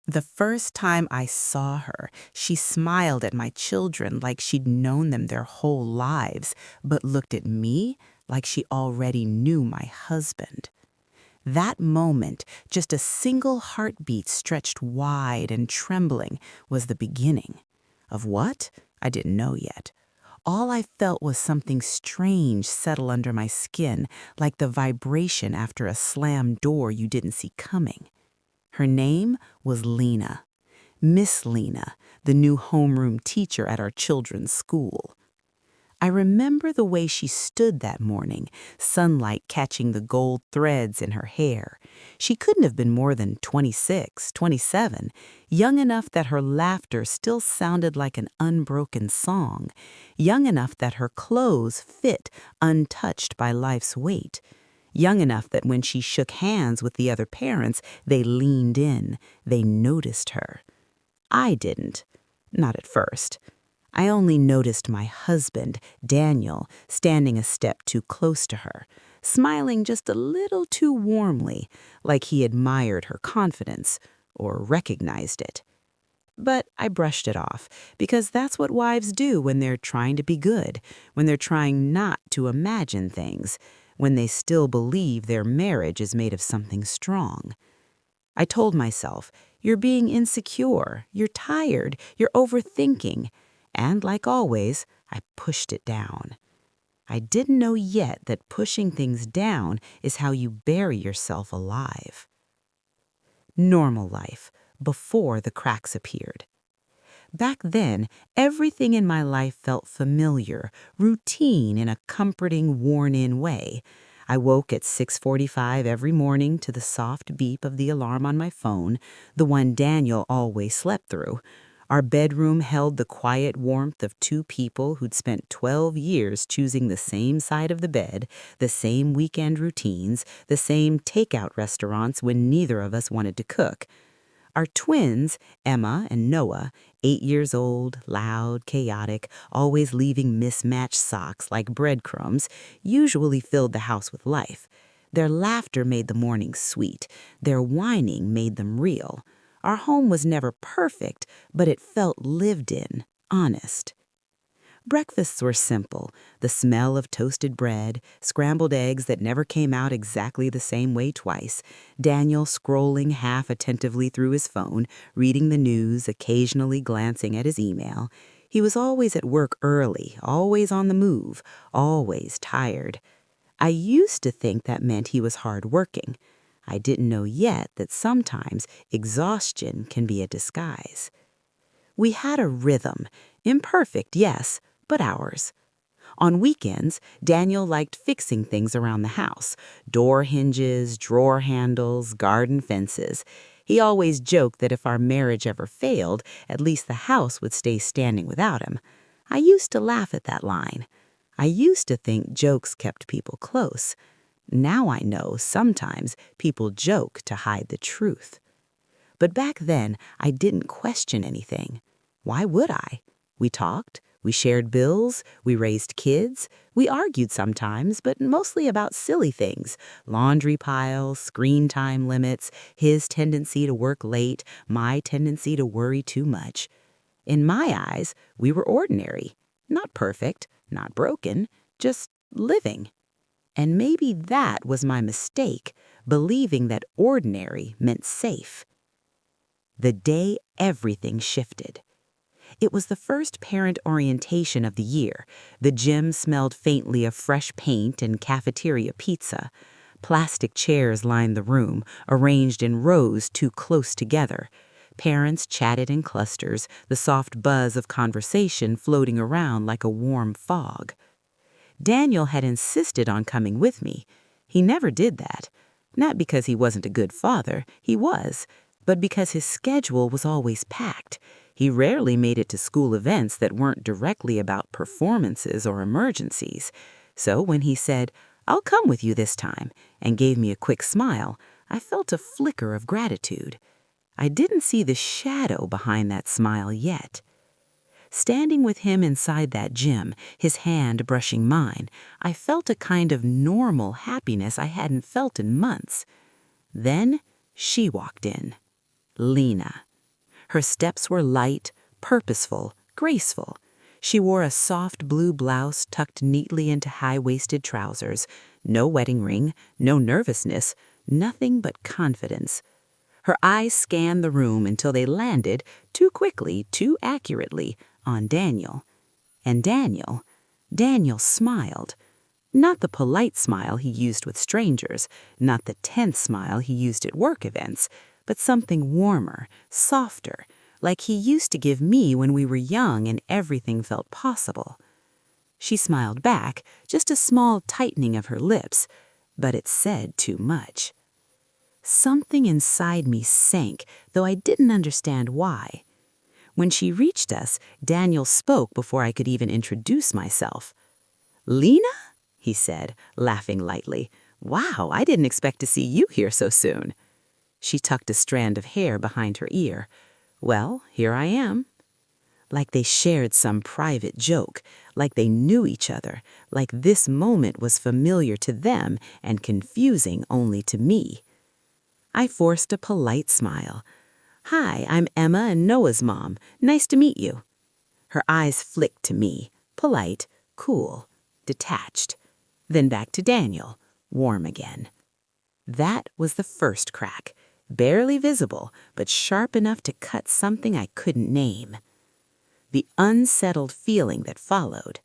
The first time I saw her, she smiled at my children like she'd known them their whole lives, but looked at me like she already knew my husband. That moment, just a single heartbeat stretched wide and trembling, was the beginning. Of what? I didn't know yet. All I felt was something strange settle under my skin, like the vibration after a slammed door you didn't see coming. Her name was Lena. Miss Lena, the new homeroom teacher at our children's school. I remember the way she stood that morning, sunlight catching the gold threads in her hair. She couldn't have been more than 26, 27, young enough that her laughter still sounded like an unbroken song, young enough that her clothes fit untouched by life's weight, young enough that when she shook hands with the other parents, they leaned in, they noticed her. I didn't, not at first. I only noticed my husband, Daniel, standing a step too close to her, smiling just a little too warmly, like he admired her confidence or recognized it. But I brushed it off, because that's what wives do when they're trying to be good, when they're trying not to imagine things, when they still believe their marriage is made of something strong. I told myself, you're being insecure, you're tired, you're overthinking. And like always, I pushed it down. I didn't know yet that pushing things down is how you bury yourself alive. Normal life, before the cracks appeared. Back then, everything in my life felt familiar, routine in a comforting, worn-in way. I woke at 6:45 every morning to the soft beep of the alarm on my phone, the one Daniel always slept through. Our bedroom held the quiet warmth of two people who'd spent 12 years choosing the same side of the bed, the same weekend routines, the same takeout restaurants when neither of us wanted to cook. Our twins, Emma and Noah, 8 years old, loud, chaotic, always leaving mismatched socks like breadcrumbs, usually filled the house with life. Their laughter made the mornings sweet. Their whining made them real. Our home was never perfect, but it felt lived in, honest. Breakfasts were simple, the smell of toasted bread, scrambled eggs that never came out exactly the same way twice, Daniel scrolling half attentively through his phone, reading the news, occasionally glancing at his email. He was always at work early, always on the move, always tired. I used to think that meant he was hardworking. I didn't know yet that sometimes exhaustion can be a disguise. We had a rhythm, imperfect, yes, but ours. On weekends, Daniel liked fixing things around the house, door hinges, drawer handles, garden fences. He always joked that if our marriage ever failed, at least the house would stay standing without him. I used to laugh at that line. I used to think jokes kept people close. Now I know sometimes people joke to hide the truth. But back then, I didn't question anything. Why would I? We talked, we shared bills, we raised kids, we argued sometimes, but mostly about silly things: laundry piles, screen time limits, his tendency to work late, my tendency to worry too much. In my eyes, we were ordinary, not perfect, not broken, just living. And maybe that was my mistake, believing that ordinary meant safe. The day everything shifted. It was the first parent orientation of the year. The gym smelled faintly of fresh paint and cafeteria pizza. Plastic chairs lined the room, arranged in rows too close together. Parents chatted in clusters, the soft buzz of conversation floating around like a warm fog. Daniel had insisted on coming with me. He never did that. Not because he wasn't a good father, he was, but because his schedule was always packed. He rarely made it to school events that weren't directly about performances or emergencies. So when he said, "I'll come with you this time," and gave me a quick smile, I felt a flicker of gratitude. I didn't see the shadow behind that smile yet. Standing with him inside that gym, his hand brushing mine, I felt a kind of normal happiness I hadn't felt in months. Then she walked in. Lena. Her steps were light, purposeful, graceful. She wore a soft blue blouse tucked neatly into high-waisted trousers. No wedding ring, no nervousness, nothing but confidence. Her eyes scanned the room until they landed, too quickly, too accurately, on Daniel. And Daniel smiled. Not the polite smile he used with strangers, not the tense smile he used at work events, but something warmer, softer, like he used to give me when we were young and everything felt possible. She smiled back, just a small tightening of her lips, but it said too much. Something inside me sank, though I didn't understand why. When she reached us, Daniel spoke before I could even introduce myself. "Lena?" he said, laughing lightly. "Wow, I didn't expect to see you here so soon." She tucked a strand of hair behind her ear. "Well, here I am." Like they shared some private joke, like they knew each other, like this moment was familiar to them and confusing only to me. I forced a polite smile. "Hi, I'm Emma and Noah's mom. Nice to meet you." Her eyes flicked to me, polite, cool, detached. Then back to Daniel, warm again. That was the first crack, barely visible, but sharp enough to cut something I couldn't name. The unsettled feeling that followed.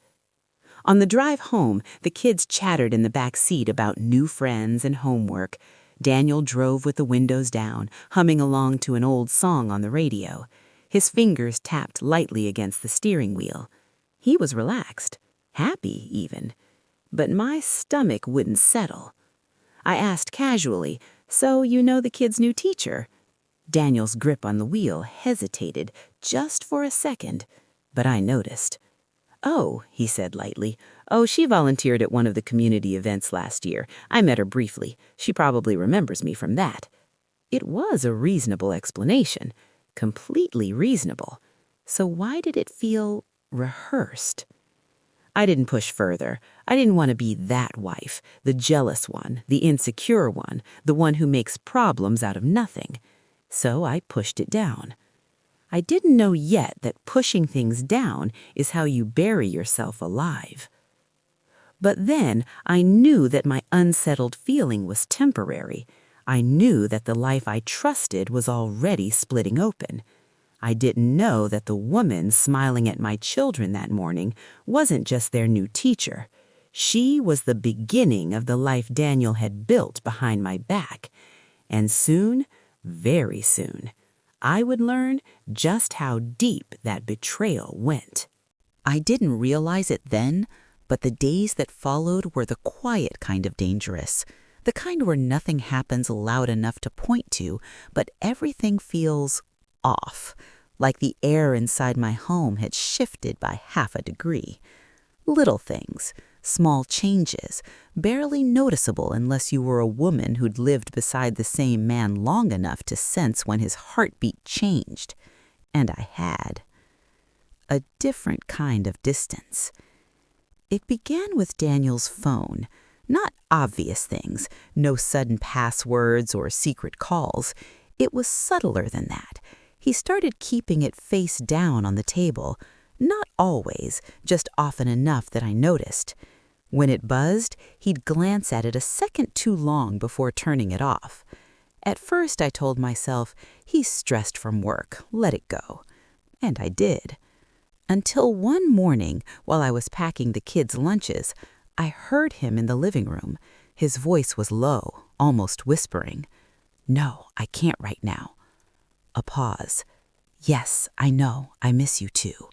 On the drive home, the kids chattered in the back seat about new friends and homework. Daniel drove with the windows down, humming along to an old song on the radio. His fingers tapped lightly against the steering wheel. He was relaxed, happy even. But my stomach wouldn't settle. I asked casually, "So you know the kid's new teacher?" Daniel's grip on the wheel hesitated just for a second, but I noticed. "Oh," he said lightly. "Oh, she volunteered at one of the community events last year. I met her briefly. She probably remembers me from that." It was a reasonable explanation, completely reasonable. So why did it feel rehearsed? I didn't push further. I didn't want to be that wife, the jealous one, the insecure one, the one who makes problems out of nothing. So I pushed it down. I didn't know yet that pushing things down is how you bury yourself alive. But then I knew that my unsettled feeling was temporary. I knew that the life I trusted was already splitting open. I didn't know that the woman smiling at my children that morning wasn't just their new teacher. She was the beginning of the life Daniel had built behind my back. And soon, very soon, I would learn just how deep that betrayal went. I didn't realize it then, but the days that followed were the quiet kind of dangerous, the kind where nothing happens loud enough to point to, but everything feels off, like the air inside my home had shifted by half a degree. Little things, small changes, barely noticeable unless you were a woman who'd lived beside the same man long enough to sense when his heartbeat changed. And I had. A different kind of distance. It began with Daniel's phone. Not obvious things, no sudden passwords or secret calls. It was subtler than that. He started keeping it face down on the table. Not always, just often enough that I noticed. When it buzzed, he'd glance at it a second too long before turning it off. At first I told myself, he's stressed from work, let it go. And I did. Until one morning, while I was packing the kids' lunches, I heard him in the living room. His voice was low, almost whispering. "No, I can't right now." A pause. "Yes, I know. I miss you too."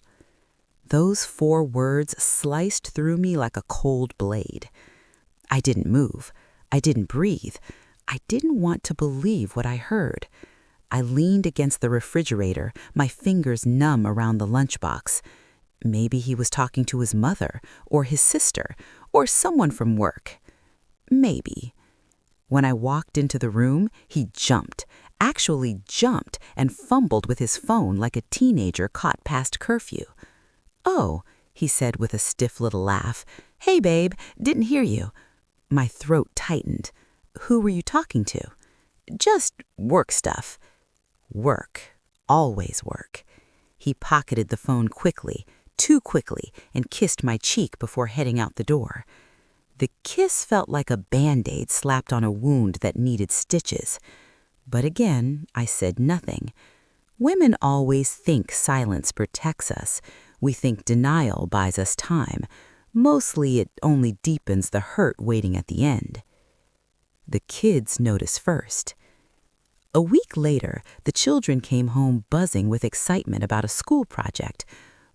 Those 4 words sliced through me like a cold blade. I didn't move. I didn't breathe. I didn't want to believe what I heard. I leaned against the refrigerator, my fingers numb around the lunchbox. Maybe he was talking to his mother, or his sister, or someone from work. Maybe. When I walked into the room, he jumped, actually jumped, and fumbled with his phone like a teenager caught past curfew. "Oh," he said with a stiff little laugh. "Hey, babe, didn't hear you." My throat tightened. "Who were you talking to?" "Just work stuff." Work. always work. He pocketed the phone quickly, too quickly, and kissed my cheek before heading out the door. The kiss felt like a Band-Aid slapped on a wound that needed stitches. But again, I said nothing. Women always think silence protects us. We think denial buys us time. Mostly it only deepens the hurt waiting at the end. The kids notice first. A week later, the children came home buzzing with excitement about a school project.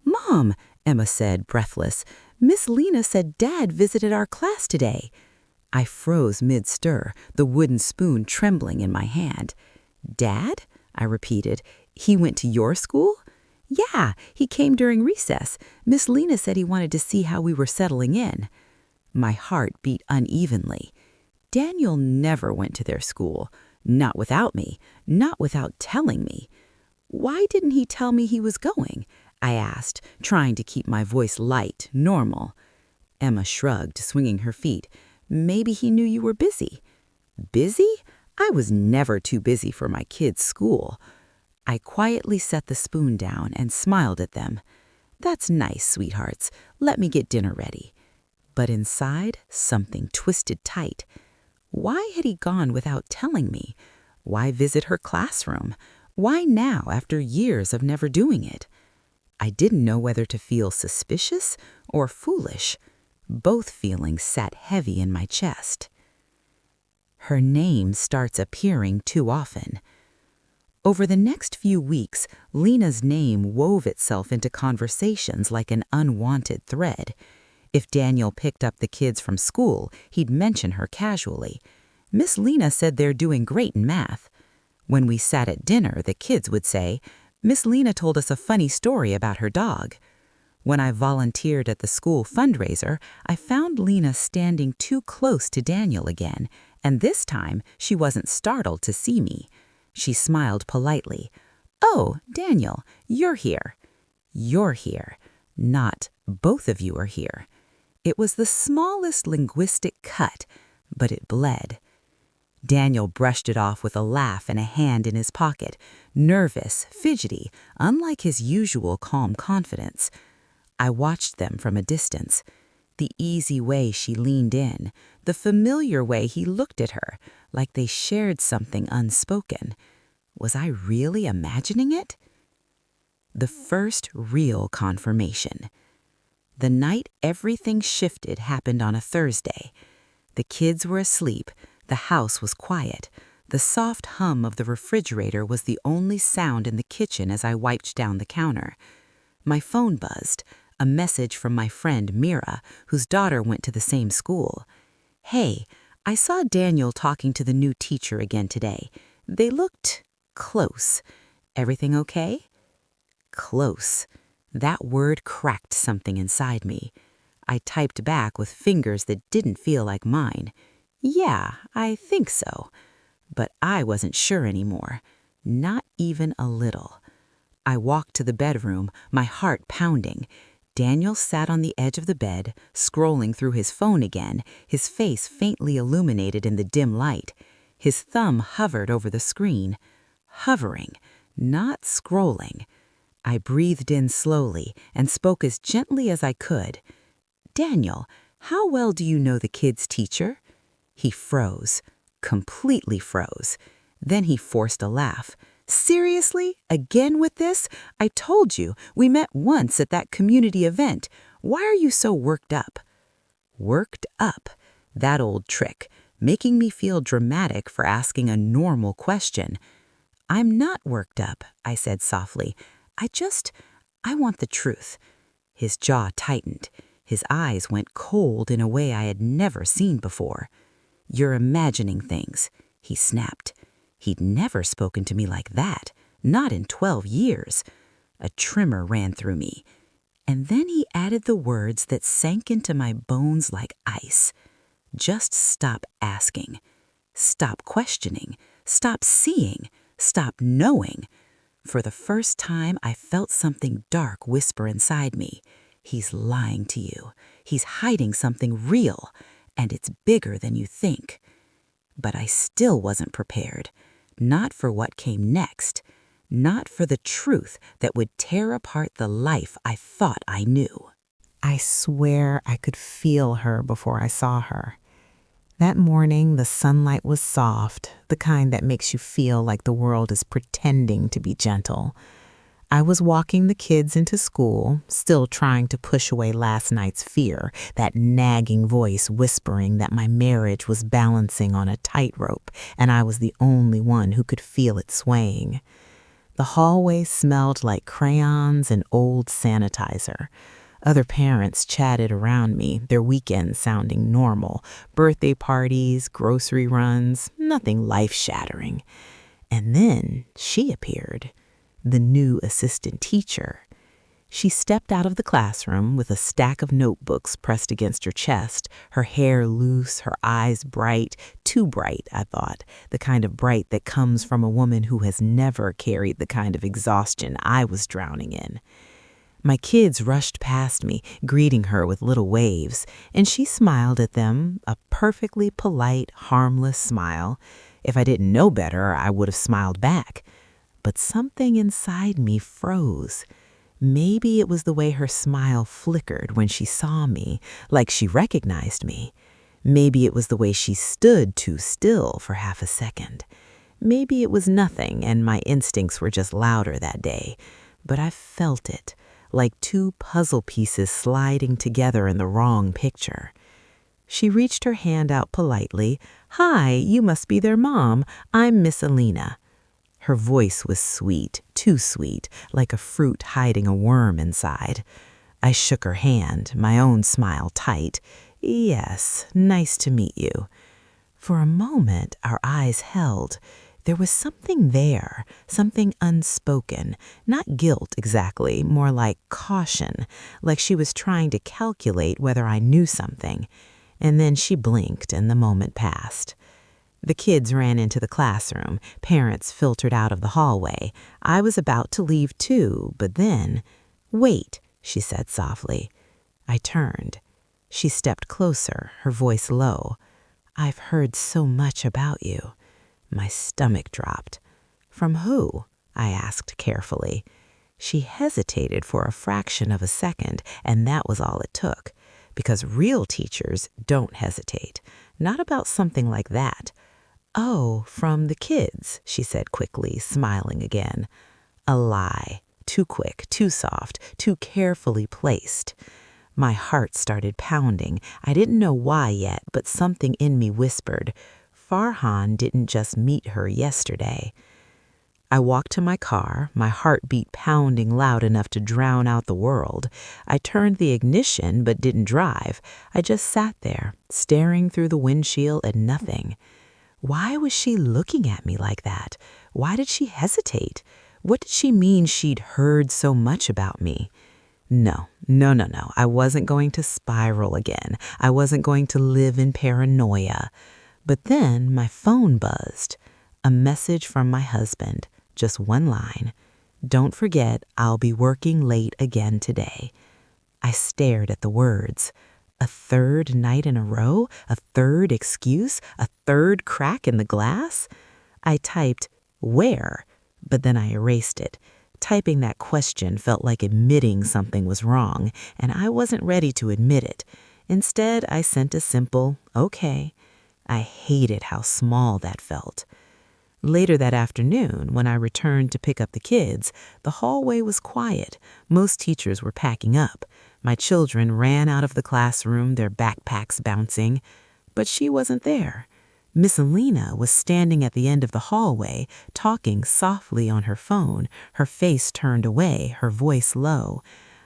"Mom," Emma said, breathless, "Miss Lena said Dad visited our class today." I froze mid-stir, the wooden spoon trembling in my hand. "Dad?" I repeated. "He went to your school?" "Yeah, he came during recess. Miss Lena said he wanted to see how we were settling in." My heart beat unevenly. Daniel never went to their school. Not without me. Not without telling me. "Why didn't he tell me he was going?" I asked, trying to keep my voice light, normal. Emma shrugged, swinging her feet. "Maybe he knew you were busy." "Busy? I was never too busy for my kids' school." I quietly set the spoon down and smiled at them. "That's nice, sweethearts. Let me get dinner ready." But inside, something twisted tight. Why had he gone without telling me? Why visit her classroom? Why now, after years of never doing it? I didn't know whether to feel suspicious or foolish. Both feelings sat heavy in my chest. Her name starts appearing too often. Over the next few weeks, Lena's name wove itself into conversations like an unwanted thread. If Daniel picked up the kids from school, he'd mention her casually. "Miss Lena said they're doing great in math." When we sat at dinner, the kids would say, "Miss Lena told us a funny story about her dog." When I volunteered at the school fundraiser, I found Lena standing too close to Daniel again, and this time she wasn't startled to see me. She smiled politely. "Oh, Daniel, you're here." "You're here," not "both of you are here." It was the smallest linguistic cut, but it bled. Daniel brushed it off with a laugh and a hand in his pocket, nervous, fidgety, unlike his usual calm confidence. I watched them from a distance. The easy way she leaned in, the familiar way he looked at her, like they shared something unspoken. Was I really imagining it? The first real confirmation. The night everything shifted happened on a Thursday. The kids were asleep. The house was quiet. The soft hum of the refrigerator was the only sound in the kitchen as I wiped down the counter. My phone buzzed, a message from my friend Mira, whose daughter went to the same school. "Hey, I saw Daniel talking to the new teacher again today. They looked close. Everything okay?" Close. That word cracked something inside me. I typed back with fingers that didn't feel like mine. "Yeah, I think so." But I wasn't sure anymore. Not even a little. I walked to the bedroom, my heart pounding. Daniel sat on the edge of the bed, scrolling through his phone again, his face faintly illuminated in the dim light. His thumb hovered over the screen. Hovering, not scrolling. I breathed in slowly and spoke as gently as I could. "Daniel, how well do you know the kid's teacher?" He froze, completely froze. Then he forced a laugh. "Seriously? Again with this? I told you, we met once at that community event. Why are you so worked up?" Worked up. That old trick, making me feel dramatic for asking a normal question. "I'm not worked up," I said softly. I want the truth." His jaw tightened. His eyes went cold in a way I had never seen before. "You're imagining things," he snapped. He'd never spoken to me like that, not in 12 years. A tremor ran through me. And then he added the words that sank into my bones like ice. "Just stop asking. Stop questioning. Stop seeing. Stop knowing." For the first time, I felt something dark whisper inside me. He's lying to you. He's hiding something real, and it's bigger than you think. But I still wasn't prepared. Not for what came next. not for the truth that would tear apart the life I thought I knew. I swear I could feel her before I saw her. That morning, the sunlight was soft, the kind that makes you feel like the world is pretending to be gentle. I was walking the kids into school, still trying to push away last night's fear, that nagging voice whispering that my marriage was balancing on a tightrope and I was the only one who could feel it swaying. The hallway smelled like crayons and old sanitizer. Other parents chatted around me, their weekends sounding normal. Birthday parties, grocery runs, nothing life-shattering. And then she appeared, the new assistant teacher. She stepped out of the classroom with a stack of notebooks pressed against her chest, her hair loose, her eyes bright, too bright, I thought, the kind of bright that comes from a woman who has never carried the kind of exhaustion I was drowning in. My kids rushed past me, greeting her with little waves, and she smiled at them, a perfectly polite, harmless smile. If I didn't know better, I would have smiled back. But something inside me froze. Maybe it was the way her smile flickered when she saw me, like she recognized me. Maybe it was the way she stood too still for half a second. Maybe it was nothing and my instincts were just louder that day. But I felt it, like two puzzle pieces sliding together in the wrong picture. She reached her hand out politely. "Hi, you must be their mom. I'm Miss Alina." Her voice was sweet, too sweet, like a fruit hiding a worm inside. I shook her hand, my own smile tight. "Yes, nice to meet you." For a moment, our eyes held. There was something there, something unspoken, not guilt exactly, more like caution, like she was trying to calculate whether I knew something. And then she blinked and the moment passed. The kids ran into the classroom. Parents filtered out of the hallway. I was about to leave too, but then, "Wait," she said softly. I turned. She stepped closer, her voice low. "I've heard so much about you." My stomach dropped. "From who?" I asked carefully. She hesitated for a fraction of a second, and that was all it took. Because real teachers don't hesitate. Not about something like that. "Oh, from the kids," she said quickly, smiling again. A lie. Too quick, too soft, too carefully placed. My heart started pounding. I didn't know why yet, but something in me whispered, Farhan didn't just meet her yesterday. I walked to my car, my heartbeat pounding loud enough to drown out the world. I turned the ignition but didn't drive. I just sat there, staring through the windshield at nothing. Why was she looking at me like that? Why did she hesitate? What did she mean she'd heard so much about me? No. I wasn't going to spiral again. I wasn't going to live in paranoia. But then my phone buzzed. A message from my husband. Just one line. "Don't forget, I'll be working late again today." I stared at the words. A third night in a row? A third excuse? A third crack in the glass? I typed, "Where?" But then I erased it. Typing that question felt like admitting something was wrong, and I wasn't ready to admit it. Instead, I sent a simple, "Okay." I hated how small that felt. Later that afternoon, when I returned to pick up the kids, the hallway was quiet. Most teachers were packing up. My children ran out of the classroom, their backpacks bouncing. But she wasn't there. Miss Alina was standing at the end of the hallway, talking softly on her phone, her face turned away, her voice low.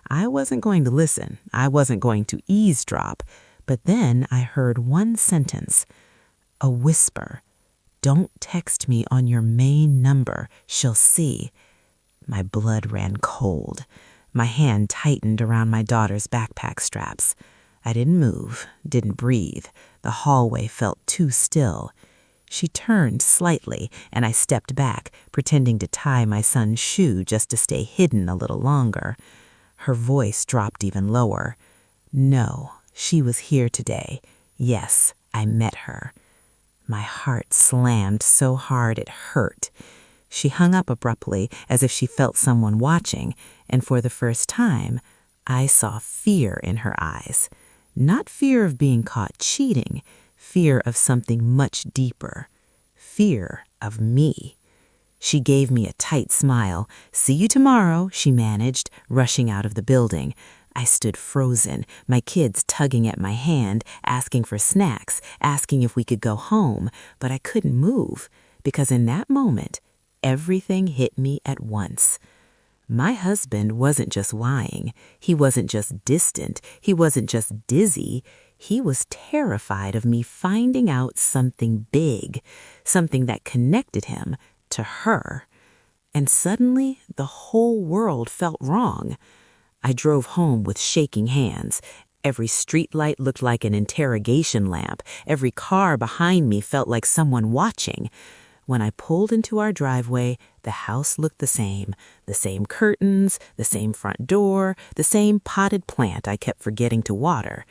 I wasn't going to listen. I wasn't going to eavesdrop. But then I heard one sentence, a whisper. "Don't text me on your main number. She'll see." My blood ran cold. My hand tightened around my daughter's backpack straps. I didn't move, didn't breathe. The hallway felt too still. She turned slightly, and I stepped back, pretending to tie my son's shoe just to stay hidden a little longer. Her voice dropped even lower. No, she was here today. Yes, I met her. My heart slammed so hard it hurt. She hung up abruptly as if she felt someone watching, and for the first time, I saw fear in her eyes. Not fear of being caught cheating, fear of something much deeper. Fear of me. She gave me a tight smile. "See you tomorrow," she managed, rushing out of the building. I stood frozen, my kids tugging at my hand, asking for snacks, asking if we could go home, but I couldn't move, because in that moment, everything hit me at once. My husband wasn't just lying. He wasn't just distant. He wasn't just dizzy. He was terrified of me finding out something big, something that connected him to her. And suddenly, the whole world felt wrong. I drove home with shaking hands. Every streetlight looked like an interrogation lamp. Every car behind me felt like someone watching. When I pulled into our driveway, the house looked the same curtains, the same front door, the same potted plant I kept forgetting to water.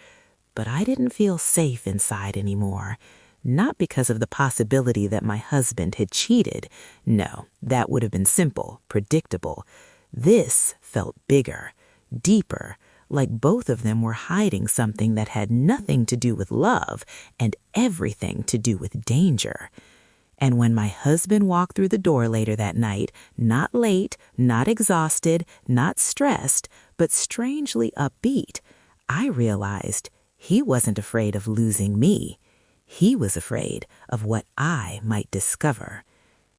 But I didn't feel safe inside anymore. Not because of the possibility that my husband had cheated. No, that would have been simple, predictable. This felt bigger, deeper, like both of them were hiding something that had nothing to do with love and everything to do with danger. And when my husband walked through the door later that night, not late, not exhausted, not stressed, but strangely upbeat, I realized he wasn't afraid of losing me. He was afraid of what I might discover.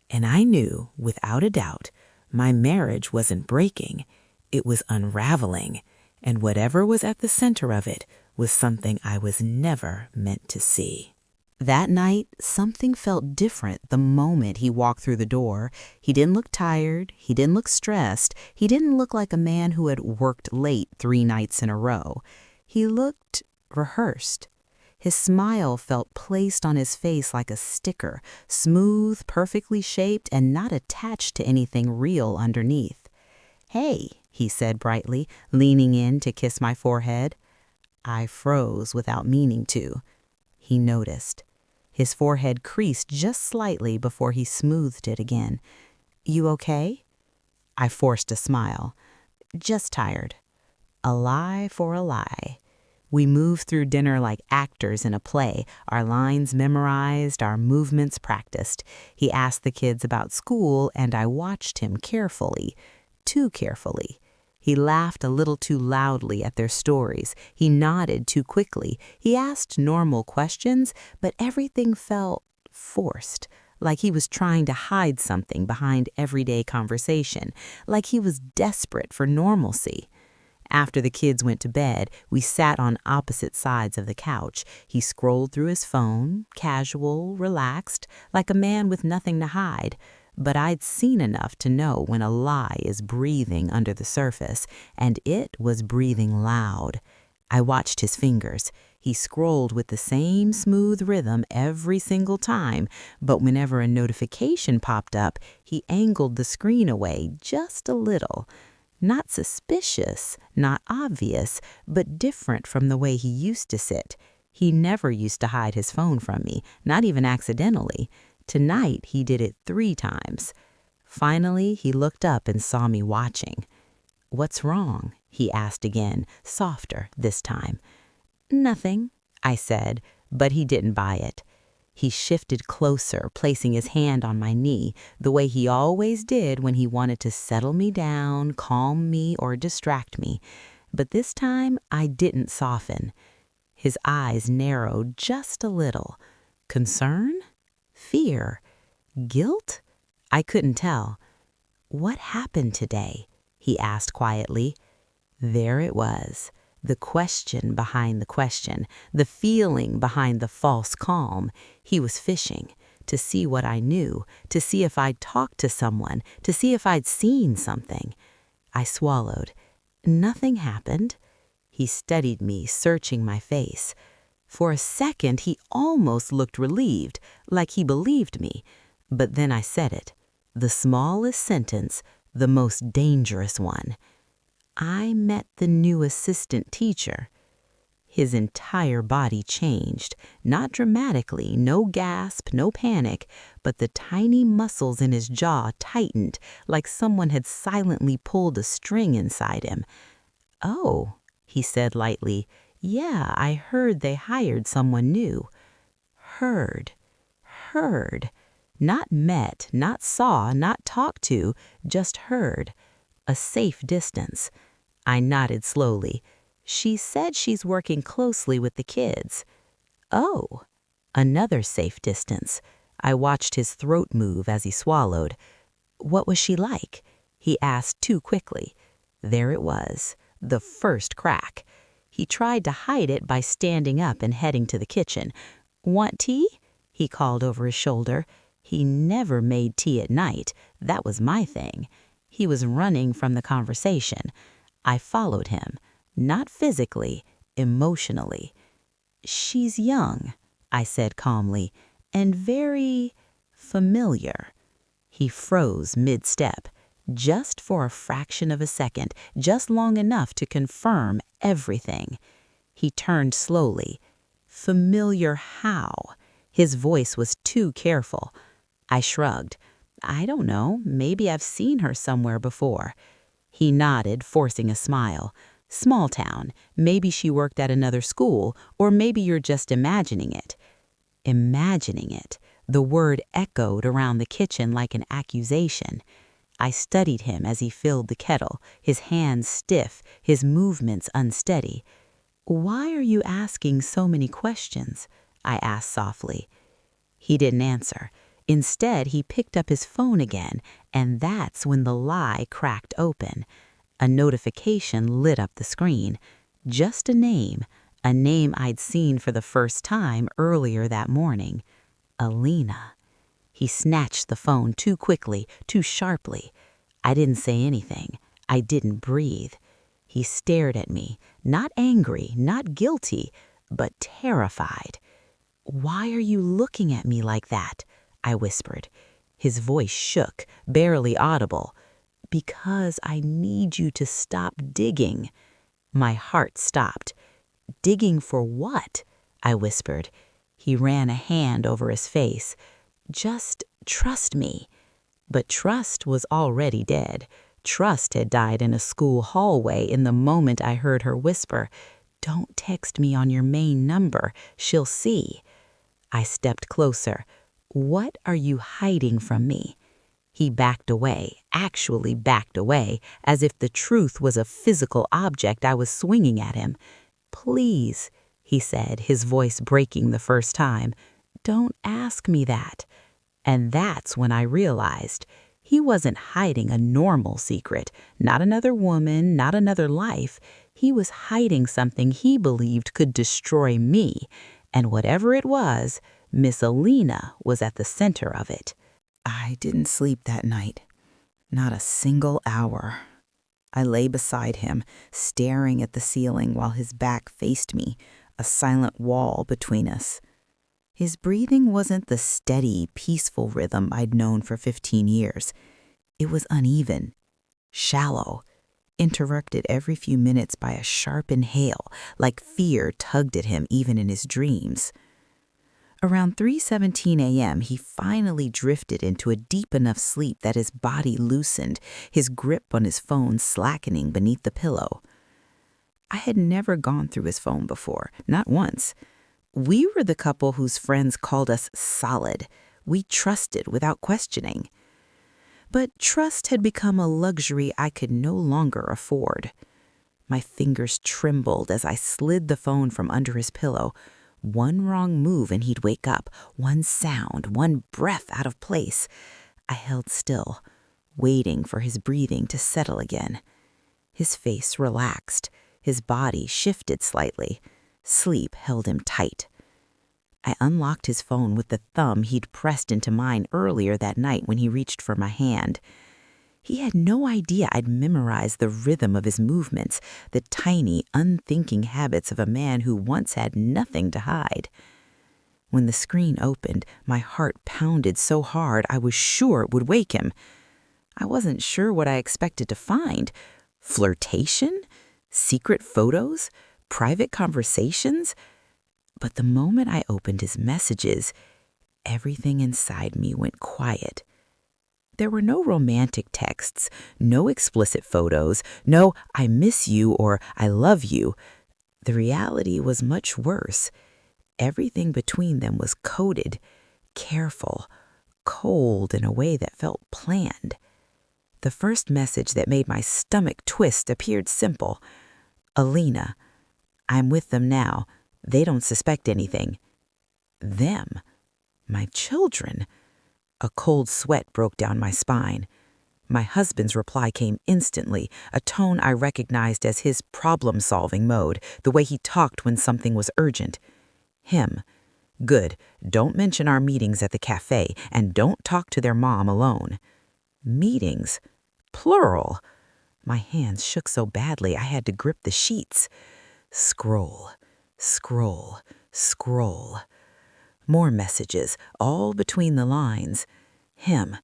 And I knew, without a doubt, my marriage wasn't breaking. It was unraveling. And whatever was at the center of it was something I was never meant to see. That night, something felt different the moment he walked through the door. He didn't look tired. He didn't look stressed. He didn't look like a man who had worked late 3 nights in a row. He looked rehearsed. His smile felt placed on his face like a sticker, smooth, perfectly shaped, and not attached to anything real underneath. "Hey," he said brightly, leaning in to kiss my forehead. I froze without meaning to. He noticed. His forehead creased just slightly before he smoothed it again. "You okay?" I forced a smile. "Just tired." A lie for a lie. We moved through dinner like actors in a play, our lines memorized, our movements practiced. He asked the kids about school, and I watched him carefully, too carefully. He laughed a little too loudly at their stories. He nodded too quickly. He asked normal questions, but everything felt forced, like he was trying to hide something behind everyday conversation, like he was desperate for normalcy. After the kids went to bed, we sat on opposite sides of the couch. He scrolled through his phone, casual, relaxed, like a man with nothing to hide. But I'd seen enough to know when a lie is breathing under the surface, and it was breathing loud. I watched his fingers. He scrolled with the same smooth rhythm every single time, but whenever a notification popped up, he angled the screen away just a little. Not suspicious, not obvious, but different from the way he used to sit. He never used to hide his phone from me, not even accidentally. Tonight, he did it 3 times. Finally, he looked up and saw me watching. "What's wrong?" he asked again, softer this time. "Nothing," I said, but he didn't buy it. He shifted closer, placing his hand on my knee, the way he always did when he wanted to settle me down, calm me, or distract me. But this time, I didn't soften. His eyes narrowed just a little. Concern? Fear? Guilt? I couldn't tell. "What happened today?" he asked quietly. There it was, the question behind the question, the feeling behind the false calm. He was fishing to see what I knew, to see if I'd talked to someone, to see if I'd seen something. I swallowed. Nothing happened. He studied me, searching my face. For a second, he almost looked relieved, like he believed me. But then I said it, the smallest sentence, the most dangerous one. "I met the new assistant teacher." His entire body changed, not dramatically, no gasp, no panic, but the tiny muscles in his jaw tightened like someone had silently pulled a string inside him. "Oh," he said lightly, "yeah, I heard they hired someone new." Heard. Heard. Not met, not saw, not talked to, just heard. A safe distance. I nodded slowly. "She said she's working closely with the kids." "Oh." Another safe distance. I watched his throat move as he swallowed. "What was she like?" he asked too quickly. There it was, the first crack. He tried to hide it by standing up and heading to the kitchen. "Want tea?" he called over his shoulder. He never made tea at night. That was my thing. He was running from the conversation. I followed him, not physically, emotionally. "She's young," I said calmly, "and very familiar." He froze mid-step, just for a fraction of a second, just long enough to confirm everything. He turned slowly. "Familiar how?" His voice was too careful. I shrugged. "I don't know. Maybe I've seen her somewhere before." He nodded, forcing a smile. "Small town. Maybe she worked at another school, or maybe you're just imagining it." Imagining it. The word echoed around the kitchen like an accusation. I studied him as he filled the kettle, his hands stiff, his movements unsteady. "Why are you asking so many questions?" I asked softly. He didn't answer. Instead, he picked up his phone again, and that's when the lie cracked open. A notification lit up the screen. Just a name I'd seen for the first time earlier that morning. Alina. He snatched the phone too quickly, too sharply. I didn't say anything. I didn't breathe. He stared at me, not angry, not guilty, but terrified. "Why are you looking at me like that?" I whispered. His voice shook, barely audible. "Because I need you to stop digging." My heart stopped. "Digging for what?" I whispered. He ran a hand over his face. "Just trust me." But trust was already dead. Trust had died in a school hallway in the moment I heard her whisper, "Don't text me on your main number. She'll see." I stepped closer. "What are you hiding from me?" He backed away, actually backed away, as if the truth was a physical object I was swinging at him. "Please," he said, his voice breaking the first time, "don't ask me that." And that's when I realized he wasn't hiding a normal secret, not another woman, not another life. He was hiding something he believed could destroy me, and whatever it was, Miss Alina was at the center of it. I didn't sleep that night, not a single hour. I lay beside him, staring at the ceiling while his back faced me, a silent wall between us. His breathing wasn't the steady, peaceful rhythm I'd known for 15 years. It was uneven, shallow, interrupted every few minutes by a sharp inhale, like fear tugged at him even in his dreams. Around 3:17 a.m., he finally drifted into a deep enough sleep that his body loosened, his grip on his phone slackening beneath the pillow. I had never gone through his phone before, not once. We were the couple whose friends called us solid. We trusted without questioning. But trust had become a luxury I could no longer afford. My fingers trembled as I slid the phone from under his pillow. One wrong move and he'd wake up, one sound, one breath out of place. I held still, waiting for his breathing to settle again. His face relaxed, his body shifted slightly. Sleep held him tight. I unlocked his phone with the thumb he'd pressed into mine earlier that night when he reached for my hand. He had no idea I'd memorized the rhythm of his movements, the tiny, unthinking habits of a man who once had nothing to hide. When the screen opened, my heart pounded so hard I was sure it would wake him. I wasn't sure what I expected to find. Flirtation? Secret photos? private conversations? But the moment I opened his messages, everything inside me went quiet. There were no romantic texts, no explicit photos, no "I miss you" or "I love you." The reality was much worse. Everything between them was coded, careful, cold in a way that felt planned. The first message that made my stomach twist appeared simple. "Alina, I'm with them now. They don't suspect anything." Them? My children? A cold sweat broke down my spine. My husband's reply came instantly, a tone I recognized as his problem-solving mode, the way he talked when something was urgent. Him. "Good. Don't mention our meetings at the cafe, and don't talk to their mom alone." Meetings? Plural. My hands shook so badly I had to grip the sheets. Scroll, scroll, scroll. More messages, all between the lines. Him.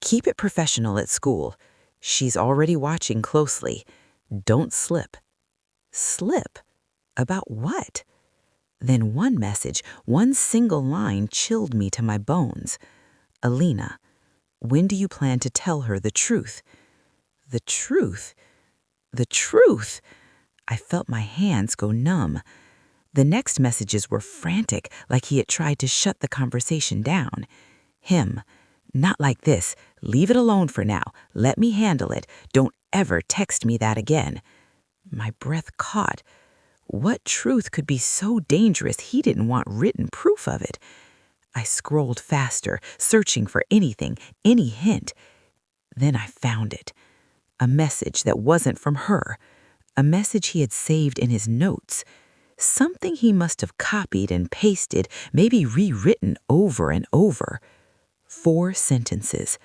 "Keep it professional at school. She's already watching closely. Don't slip." Slip? About what? Then one message, one single line chilled me to my bones. "Alina, when do you plan to tell her the truth?" The truth? The truth? I felt my hands go numb. The next messages were frantic, like he had tried to shut the conversation down. Him. "Not like this. Leave it alone for now. Let me handle it. Don't ever text me that again." My breath caught. What truth could be so dangerous he didn't want written proof of it? I scrolled faster, searching for anything, any hint. Then I found it. A message that wasn't from her. A message he had saved in his notes. Something he must have copied and pasted, maybe rewritten over and over. 4 sentences.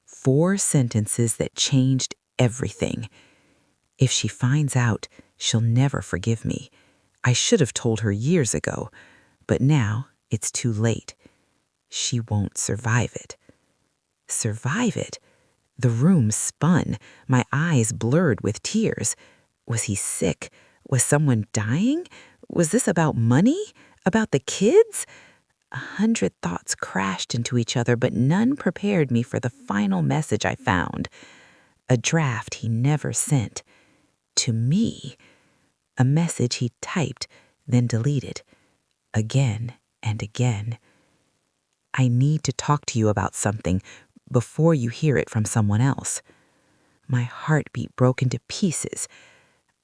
4 sentences that changed everything. If she finds out, she'll never forgive me. I should have told her years ago, but now it's too late. She won't survive it. Survive it? The room spun, my eyes blurred with tears. Was he sick? Was someone dying? Was this about money? About the kids? 100 thoughts crashed into each other, but none prepared me for the final message I found. A draft he never sent. To me. A message he typed, then deleted. Again and again. "I need to talk to you about something before you hear it from someone else." My heartbeat broke into pieces.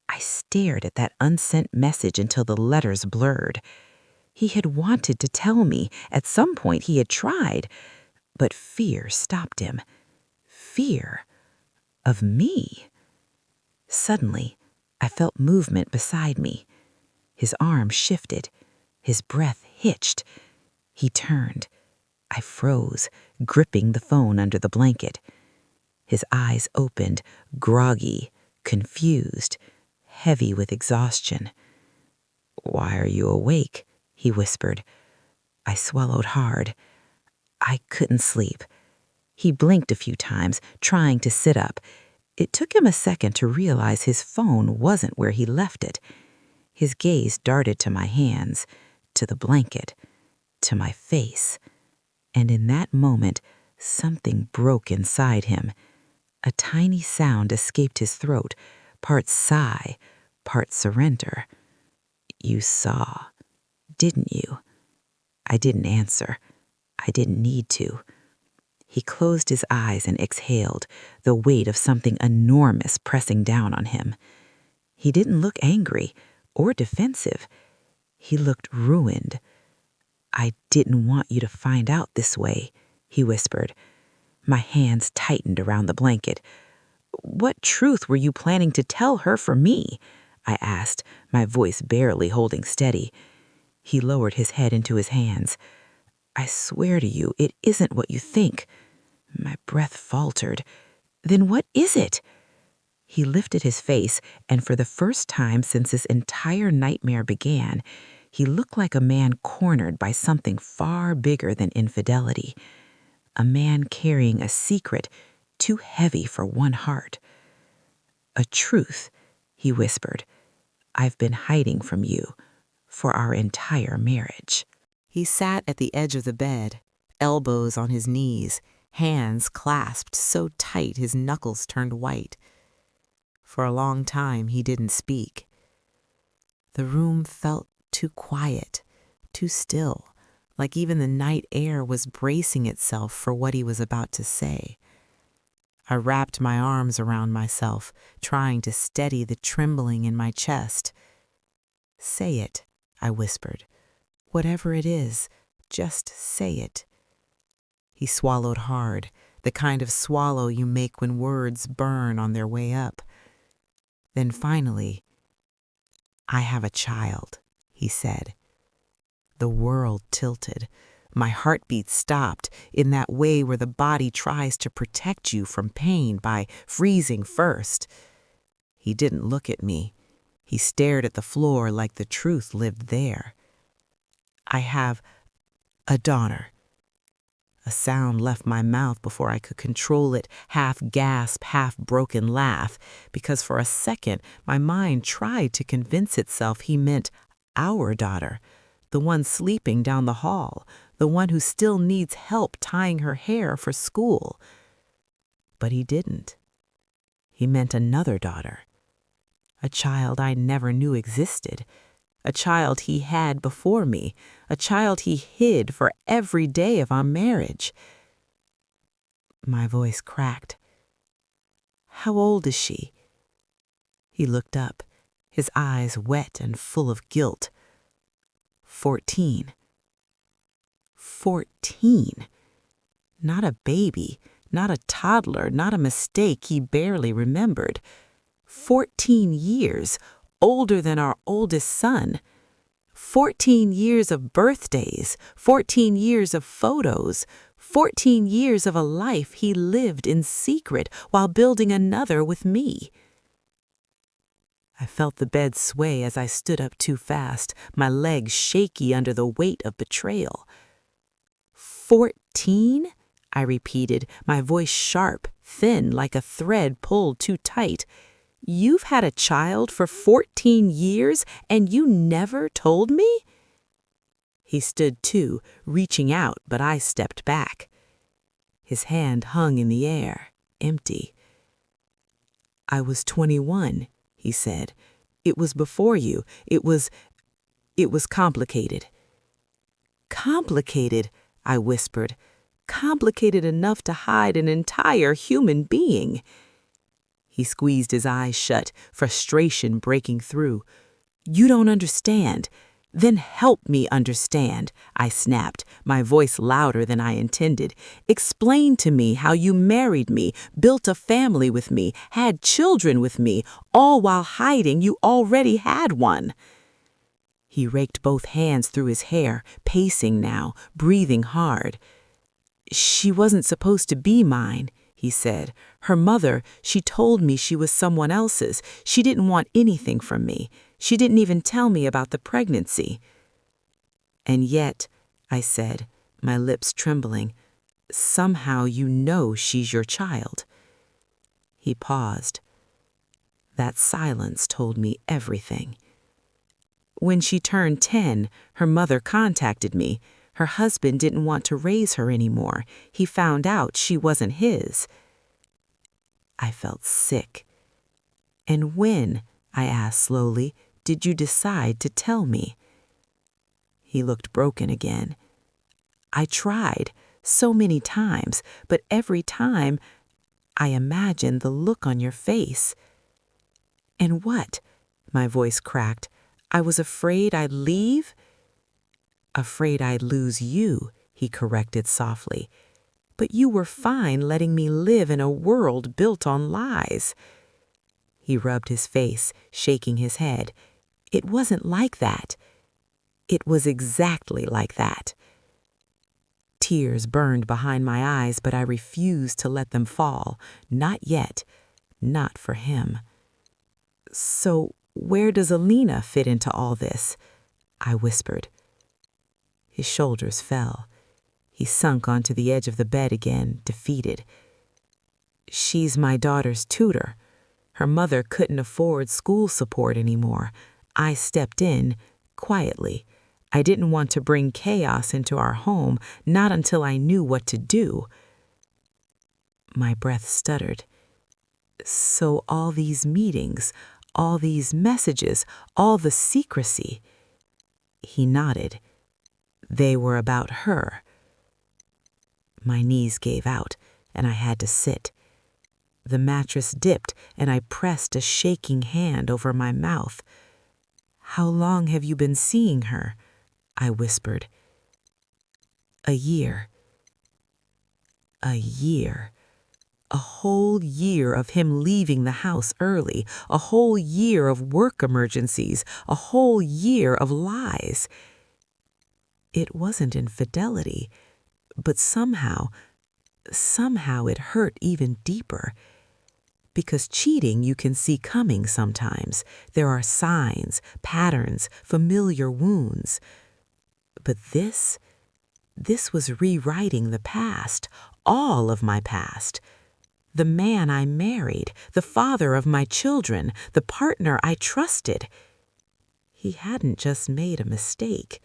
I stared at that unsent message until the letters blurred. He had wanted to tell me. At some point he had tried. But fear stopped him. Fear of me. Suddenly, I felt movement beside me. His arm shifted. His breath hitched. He turned. I froze, gripping the phone under the blanket. His eyes opened, groggy, confused, heavy with exhaustion. "Why are you awake?" he whispered. I swallowed hard. I couldn't sleep. He blinked a few times, trying to sit up. It took him a second to realize his phone wasn't where he left it. His gaze darted to my hands, to the blanket, to my face. And in that moment, something broke inside him. A tiny sound escaped his throat, part sigh, part surrender. "You saw, didn't you?" I didn't answer. I didn't need to. He closed his eyes and exhaled, the weight of something enormous pressing down on him. He didn't look angry or defensive. He looked ruined. "I didn't want you to find out this way," he whispered. My hands tightened around the blanket. "What truth were you planning to tell her for me?" I asked, my voice barely holding steady. He lowered his head into his hands. "I swear to you, it isn't what you think." My breath faltered. "Then what is it?" He lifted his face, and for the first time since this entire nightmare began, he looked like a man cornered by something far bigger than infidelity. A man carrying a secret too heavy for one heart. "A truth," he whispered. I've been hiding from you for our entire marriage." He sat at the edge of the bed, elbows on his knees, hands clasped so tight his knuckles turned white. For a long time he didn't speak. The room felt too quiet, too still, like even the night air was bracing itself for what he was about to say. I wrapped my arms around myself, trying to steady the trembling in my chest. "Say it," I whispered. "Whatever it is, just say it." He swallowed hard, the kind of swallow you make when words burn on their way up. Then finally, "I have a child," he said. The world tilted. My heartbeat stopped in that way where the body tries to protect you from pain by freezing first. He didn't look at me. He stared at the floor like the truth lived there. "I have a daughter." A sound left my mouth before I could control it, half gasp, half broken laugh, because for a second my mind tried to convince itself he meant our daughter, the one sleeping down the hall, the one who still needs help tying her hair for school. But he didn't. He meant another daughter, a child I never knew existed, a child he had before me, a child he hid for every day of our marriage. My voice cracked. "How old is she?" He looked up, his eyes wet and full of guilt. 14. 14. Not a baby, not a toddler, not a mistake he barely remembered. 14 years, older than our oldest son. 14 years of birthdays, 14 years of photos, 14 years of a life he lived in secret while building another with me. I felt the bed sway as I stood up too fast, my legs shaky under the weight of betrayal. 14? I repeated, my voice sharp, thin, like a thread pulled too tight. "You've had a child for 14 years and you never told me?" He stood too, reaching out, but I stepped back. His hand hung in the air, empty. "I was 21, he said. "It was before you. It was complicated." "Complicated," I whispered. "Complicated enough to hide an entire human being." He squeezed his eyes shut, frustration breaking through. "You don't understand. Then help me understand," I snapped, my voice louder than I intended. "Explain to me how you married me, built a family with me, had children with me, all while hiding you already had one." He raked both hands through his hair, pacing now, breathing hard. "She wasn't supposed to be mine," he said. "Her mother, she told me she was someone else's. She didn't want anything from me. She didn't even tell me about the pregnancy." "And yet," I said, my lips trembling, "somehow you know she's your child." He paused. That silence told me everything. "When she turned 10, her mother contacted me. Her husband didn't want to raise her anymore. He found out she wasn't his." I felt sick. "And when," I asked slowly, "did you decide to tell me?" He looked broken again. "I tried, so many times, but every time I imagined the look on your face." "And what?" My voice cracked. "I was afraid I'd leave?" "Afraid I'd lose you," he corrected softly. "But you were fine letting me live in a world built on lies." He rubbed his face, shaking his head. "It wasn't like that." "It was exactly like that." Tears burned behind my eyes, but I refused to let them fall. Not yet. Not for him. "So where does Alina fit into all this?" I whispered. His shoulders fell. He sunk onto the edge of the bed again, defeated. "She's my daughter's tutor. Her mother couldn't afford school support anymore. I stepped in, quietly. I didn't want to bring chaos into our home, not until I knew what to do. My breath stuttered. So all these meetings, all these messages, all the secrecy. He nodded. They were about her. My knees gave out, and I had to sit. The mattress dipped, and I pressed a shaking hand over my mouth. "How long have you been seeing her?" I whispered. "A year." A year. A whole year of him leaving the house early, a whole year of work emergencies, a whole year of lies. It wasn't infidelity, but somehow it hurt even deeper. Because cheating you can see coming sometimes. There are signs, patterns, familiar wounds. But this was rewriting the past, all of my past. The man I married, the father of my children, the partner I trusted. He hadn't just made a mistake.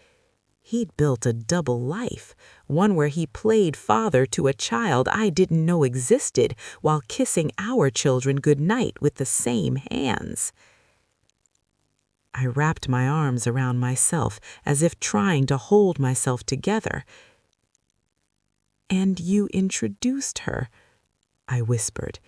He'd built a double life, one where he played father to a child I didn't know existed while kissing our children goodnight with the same hands. I wrapped my arms around myself as if trying to hold myself together. "And you introduced her," I whispered.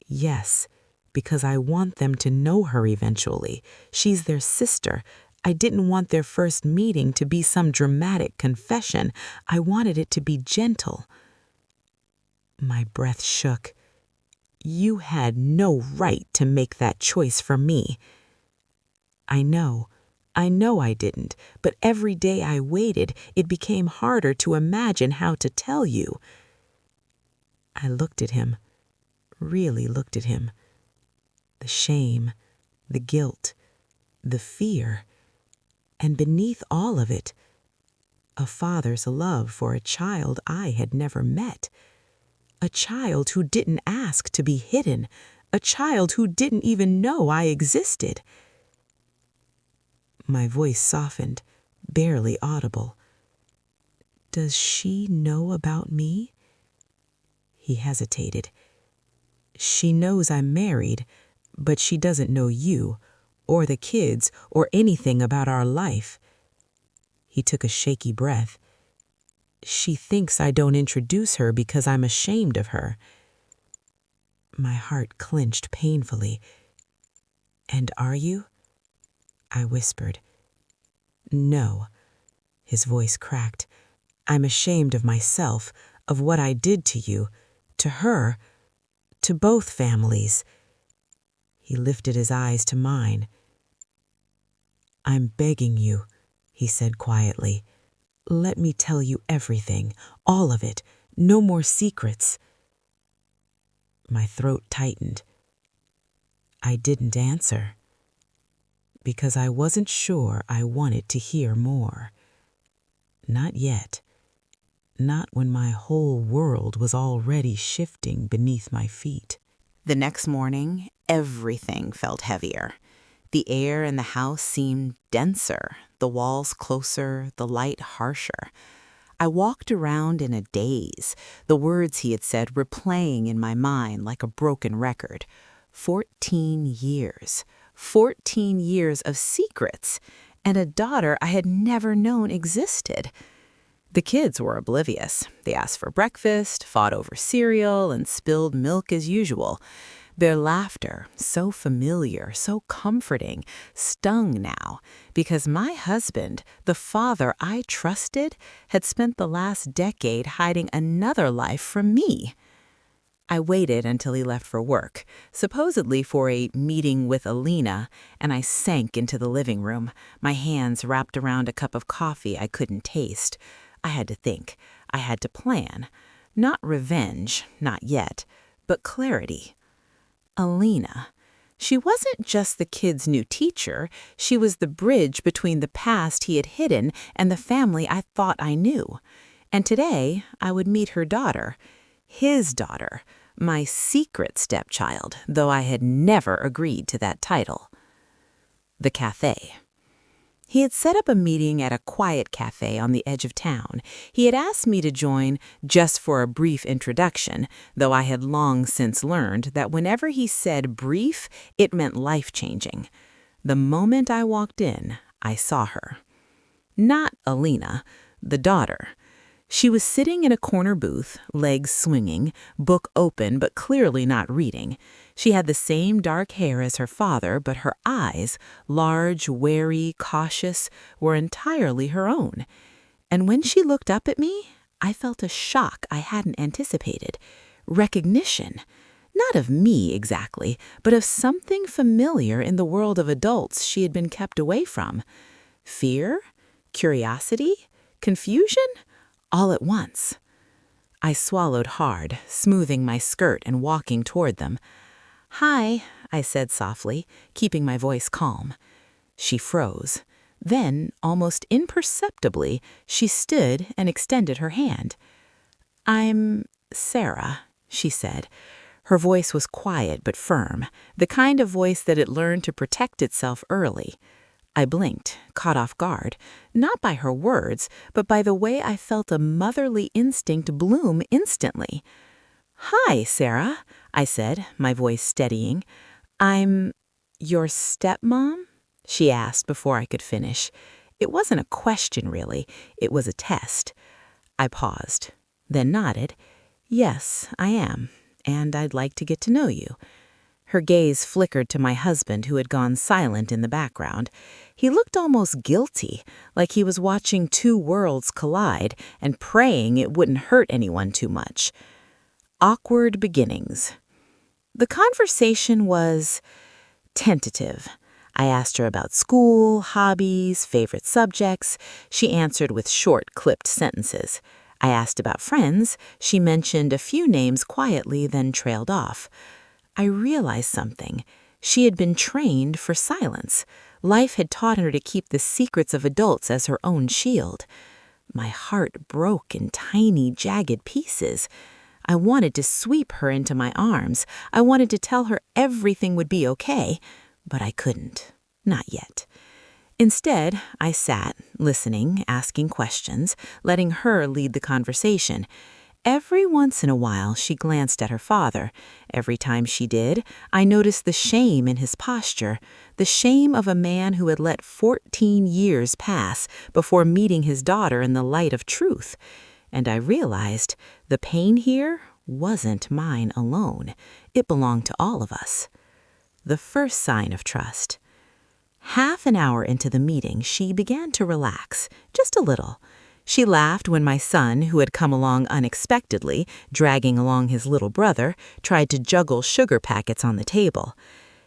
"Yes, because I want them to know her eventually. She's their sister. I didn't want their first meeting to be some dramatic confession. I wanted it to be gentle." My breath shook. "You had no right to make that choice for me." I know I didn't, but every day I waited, it became harder to imagine how to tell you. I looked at him, really looked at him. The shame, the guilt, the fear, and beneath all of it, a father's love for a child I had never met. A child who didn't ask to be hidden, a child who didn't even know I existed. My voice softened, barely audible. "Does she know about me?" He hesitated. "She knows I'm married, but she doesn't know you, or the kids, or anything about our life." He took a shaky breath. "She thinks I don't introduce her because I'm ashamed of her." My heart clenched painfully. "And are you?" I whispered. "No." His voice cracked. "I'm ashamed of myself, of what I did to you, to her, to both families." He lifted his eyes to mine. "I'm begging you," he said quietly. "Let me tell you everything, all of it, no more secrets." My throat tightened. I didn't answer, because I wasn't sure I wanted to hear more. Not yet. Not when my whole world was already shifting beneath my feet. The next morning, everything felt heavier. The air in the house seemed denser, the walls closer, the light harsher. I walked around in a daze, the words he had said replaying in my mind like a broken record. 14 years. 14 years of secrets, and a daughter I had never known existed. The kids were oblivious. They asked for breakfast, fought over cereal, and spilled milk as usual. Their laughter, so familiar, so comforting, stung now, because my husband, the father I trusted, had spent the last decade hiding another life from me. I waited until he left for work, supposedly for a meeting with Alina, and I sank into the living room, my hands wrapped around a cup of coffee I couldn't taste. I had to think. I had to plan. Not revenge, not yet, but clarity. Alina. She wasn't just the kid's new teacher. She was the bridge between the past he had hidden and the family I thought I knew. And today, I would meet her daughter. His daughter. My secret stepchild, though I had never agreed to that title. the cafe. He had set up a meeting at a quiet cafe on the edge of town. He had asked me to join just for a brief introduction, though I had long since learned that whenever he said brief, it meant life-changing. The moment I walked in, I saw her. Not Alina, the daughter. She was sitting in a corner booth, legs swinging, book open but clearly not reading. She had the same dark hair as her father, but her eyes, large, wary, cautious, were entirely her own. And when she looked up at me, I felt a shock I hadn't anticipated. Recognition. Not of me exactly, but of something familiar in the world of adults she had been kept away from. Fear? Curiosity? Confusion? All at once. I swallowed hard, smoothing my skirt and walking toward them. "Hi," I said softly, keeping my voice calm. She froze. Then, almost imperceptibly, she stood and extended her hand. "I'm Sarah," she said. Her voice was quiet but firm, the kind of voice that had learned to protect itself early. I blinked, caught off guard, not by her words, but by the way I felt a motherly instinct bloom instantly. "Hi, Sarah," I said, my voice steadying. "I'm your stepmom?" she asked before I could finish. It wasn't a question, really. It was a test. I paused, then nodded. "Yes, I am, and I'd like to get to know you." Her gaze flickered to my husband, who had gone silent in the background. He looked almost guilty, like he was watching two worlds collide and praying it wouldn't hurt anyone too much. Awkward beginnings. The conversation was tentative. I asked her about school, hobbies, favorite subjects. She answered with short, clipped sentences. I asked about friends. She mentioned a few names quietly, then trailed off. I realized something. She had been trained for silence. Life had taught her to keep the secrets of adults as her own shield. My heart broke in tiny, jagged pieces. I wanted to sweep her into my arms. I wanted to tell her everything would be okay, but I couldn't. Not yet. Instead, I sat, listening, asking questions, letting her lead the conversation. Every once in a while, she glanced at her father. Every time she did, I noticed the shame in his posture, the shame of a man who had let 14 years pass before meeting his daughter in the light of truth. And I realized the pain here wasn't mine alone. It belonged to all of us. The first sign of trust. Half an hour into the meeting, she began to relax, just a little. She laughed when my son, who had come along unexpectedly, dragging along his little brother, tried to juggle sugar packets on the table.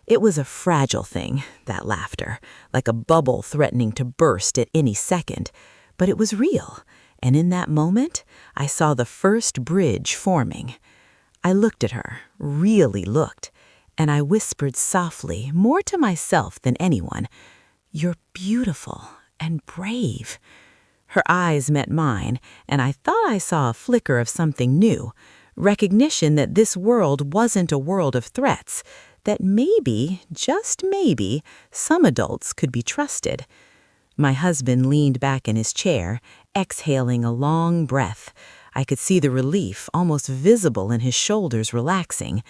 It was a fragile thing, that laughter, like a bubble threatening to burst at any second. But it was real, and in that moment, I saw the first bridge forming. I looked at her, really looked, and I whispered softly, more to myself than anyone, "You're beautiful and brave." Her eyes met mine, and I thought I saw a flicker of something new, recognition that this world wasn't a world of threats, that maybe, just maybe, some adults could be trusted. My husband leaned back in his chair, exhaling a long breath. I could see the relief, almost visible in his shoulders, relaxing.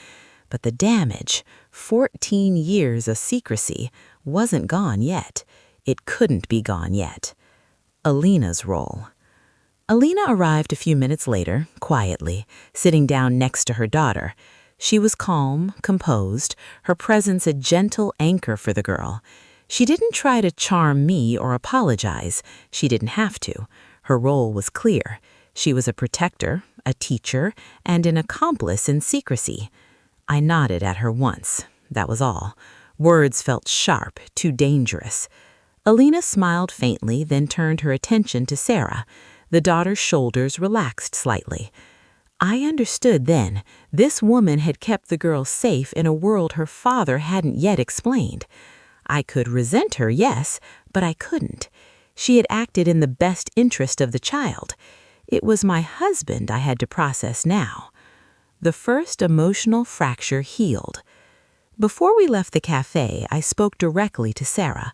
But the damage, 14 years of secrecy, wasn't gone yet. It couldn't be gone yet. Alina's role. Alina arrived a few minutes later, quietly, sitting down next to her daughter. She was calm, composed, her presence a gentle anchor for the girl. She didn't try to charm me or apologize. She didn't have to. Her role was clear. She was a protector, a teacher, and an accomplice in secrecy. I nodded at her once. That was all. Words felt sharp, too dangerous. Alina smiled faintly, then turned her attention to Sarah. The daughter's shoulders relaxed slightly. I understood then. This woman had kept the girl safe in a world her father hadn't yet explained. I could resent her, yes, but I couldn't. She had acted in the best interest of the child. It was my husband I had to process now. The first emotional fracture healed. Before we left the cafe, I spoke directly to Sarah.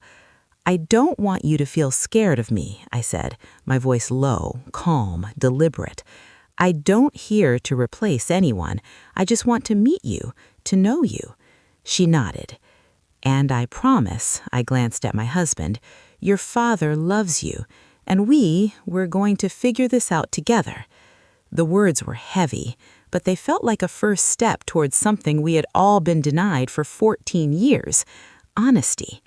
I don't want you to feel scared of me, I said, my voice low, calm, deliberate. I don't here to replace anyone. I just want to meet you, to know you. She nodded. And I promise, I glanced at my husband, your father loves you, and we're going to figure this out together. The words were heavy, but they felt like a first step towards something we had all been denied for 14 years, honesty.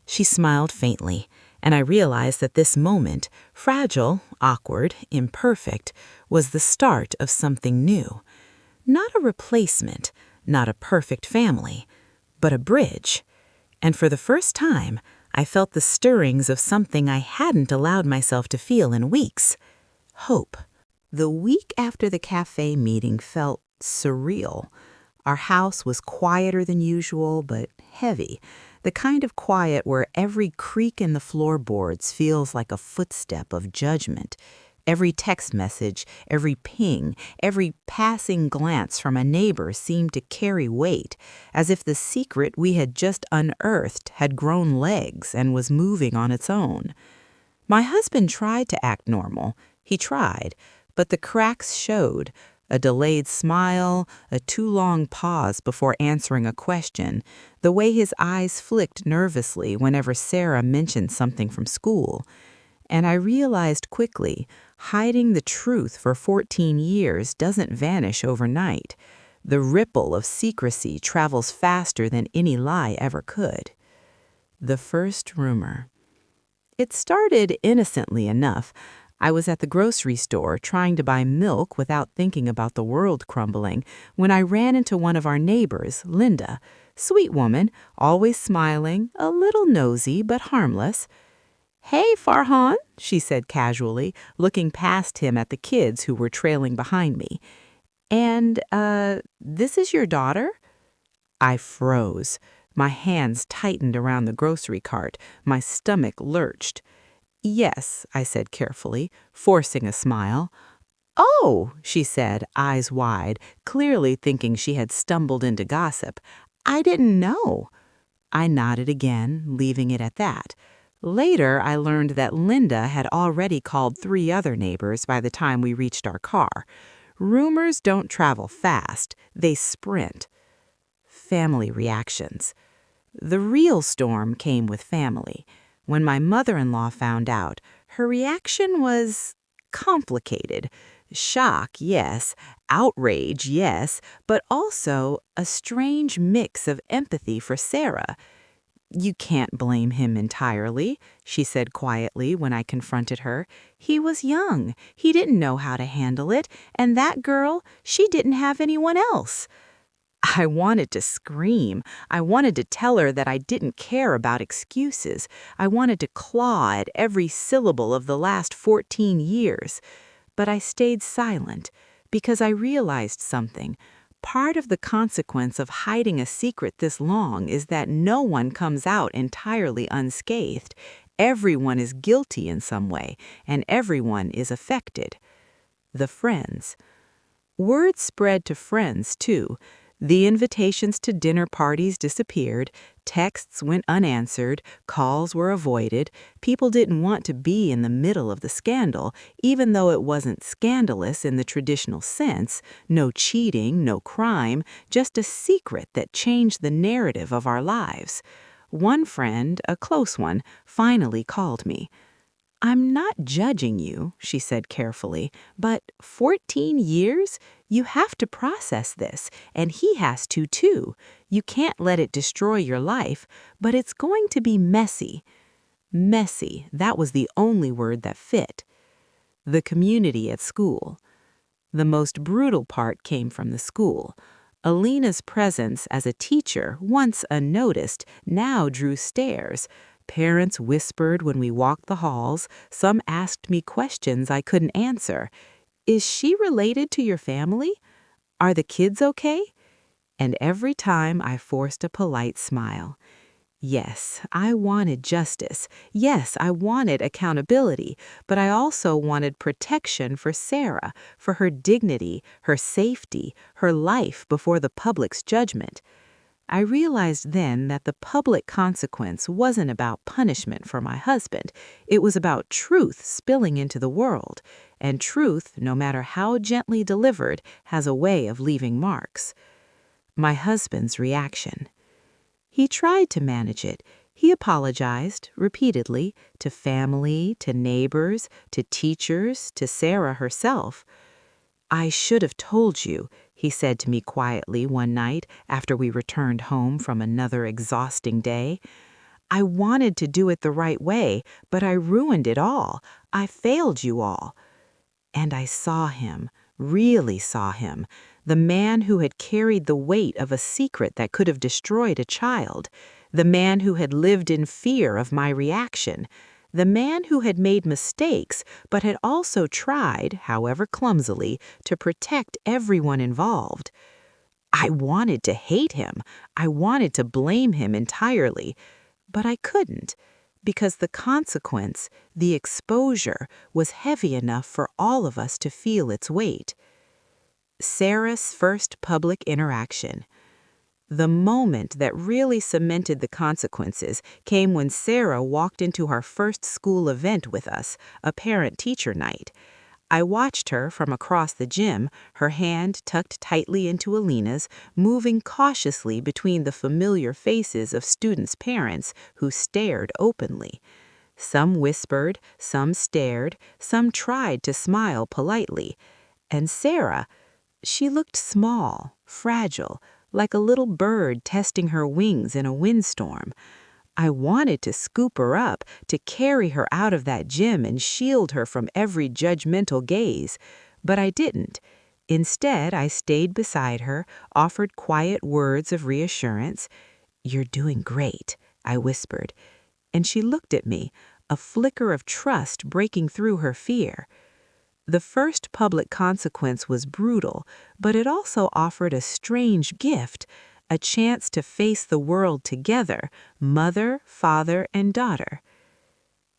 She smiled faintly, and I realized that this moment, fragile, awkward, imperfect, was the start of something new. Not a replacement, not a perfect family, but a bridge. And for the first time, I felt the stirrings of something I hadn't allowed myself to feel in weeks: hope. The week after the cafe meeting felt surreal. Our house was quieter than usual, but heavy. The kind of quiet where every creak in the floorboards feels like a footstep of judgment. Every text message, every ping, every passing glance from a neighbor seemed to carry weight, as if the secret we had just unearthed had grown legs and was moving on its own. My husband tried to act normal. He tried, but the cracks showed. A delayed smile, a too long pause before answering a question, the way his eyes flicked nervously whenever Sarah mentioned something from school. And I realized quickly, hiding the truth for 14 years doesn't vanish overnight. The ripple of secrecy travels faster than any lie ever could. The first rumor. It started innocently enough. I was at the grocery store trying to buy milk without thinking about the world crumbling when I ran into one of our neighbors, Linda. Sweet woman, always smiling, a little nosy but harmless. "Hey, Farhan," she said casually, looking past him at the kids who were trailing behind me. "And, this is your daughter?" I froze. My hands tightened around the grocery cart. My stomach lurched. "Yes," I said carefully, forcing a smile. "Oh," she said, eyes wide, clearly thinking she had stumbled into gossip. "I didn't know." I nodded again, leaving it at that. Later, I learned that Linda had already called 3 other neighbors by the time we reached our car. Rumors don't travel fast, they sprint. Family reactions. The real storm came with family. When my mother-in-law found out, her reaction was complicated. Shock, yes. Outrage, yes. But also a strange mix of empathy for Sarah. "You can't blame him entirely," she said quietly when I confronted her. "He was young. He didn't know how to handle it. And that girl, she didn't have anyone else." I wanted to scream. I wanted to tell her that I didn't care about excuses. I wanted to claw at every syllable of the last 14 years. But I stayed silent because I realized something. Part of the consequence of hiding a secret this long is that no one comes out entirely unscathed. Everyone is guilty in some way, and everyone is affected. The friends. Word spread to friends, too. The invitations to dinner parties disappeared, texts went unanswered, calls were avoided. People didn't want to be in the middle of the scandal, even though it wasn't scandalous in the traditional sense. No cheating, no crime, just a secret that changed the narrative of our lives. One friend, a close one, finally called me. "I'm not judging you," she said carefully, "but 14 years? You have to process this, and he has to too. You can't let it destroy your life, but it's going to be messy." Messy, that was the only word that fit. The community at school. The most brutal part came from the school. Alina's presence as a teacher, once unnoticed, now drew stares. Parents whispered when we walked the halls. Some asked me questions I couldn't answer. "Is she related to your family? Are the kids okay?" And every time I forced a polite smile. Yes, I wanted justice. Yes, I wanted accountability. But I also wanted protection for Sarah, for her dignity, her safety, her life before the public's judgment. I realized then that the public consequence wasn't about punishment for my husband. It was about truth spilling into the world. And truth, no matter how gently delivered, has a way of leaving marks. My husband's reaction. He tried to manage it. He apologized repeatedly to family, to neighbors, to teachers, to Sarah herself. "I should have told you," he said to me quietly one night after we returned home from another exhausting day. "I wanted to do it the right way, but I ruined it all. I failed you all." And I saw him, really saw him, the man who had carried the weight of a secret that could have destroyed a child, the man who had lived in fear of my reaction, the man who had made mistakes but had also tried, however clumsily, to protect everyone involved. I wanted to hate him. I wanted to blame him entirely, but I couldn't, because the consequence, the exposure, was heavy enough for all of us to feel its weight. Sarah's first public interaction. The moment that really cemented the consequences came when Sarah walked into our first school event with us, a parent-teacher night. I watched her from across the gym, her hand tucked tightly into Alina's, moving cautiously between the familiar faces of students' parents who stared openly. Some whispered, some stared, some tried to smile politely. And Sarah, she looked small, fragile, like a little bird testing her wings in a windstorm. I wanted to scoop her up, to carry her out of that gym and shield her from every judgmental gaze, but I didn't. Instead, I stayed beside her, offered quiet words of reassurance. "You're doing great," I whispered, and she looked at me, a flicker of trust breaking through her fear. The first public consequence was brutal, but it also offered a strange gift, a chance to face the world together, mother, father, and daughter.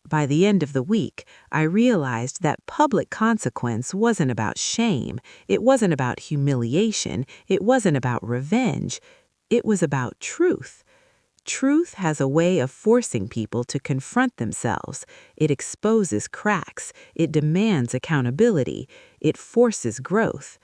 By the end of the week, I realized that public consequence wasn't about shame, it wasn't about humiliation, it wasn't about revenge, it was about truth. Truth has a way of forcing people to confront themselves. It exposes cracks. It demands accountability. It forces growth.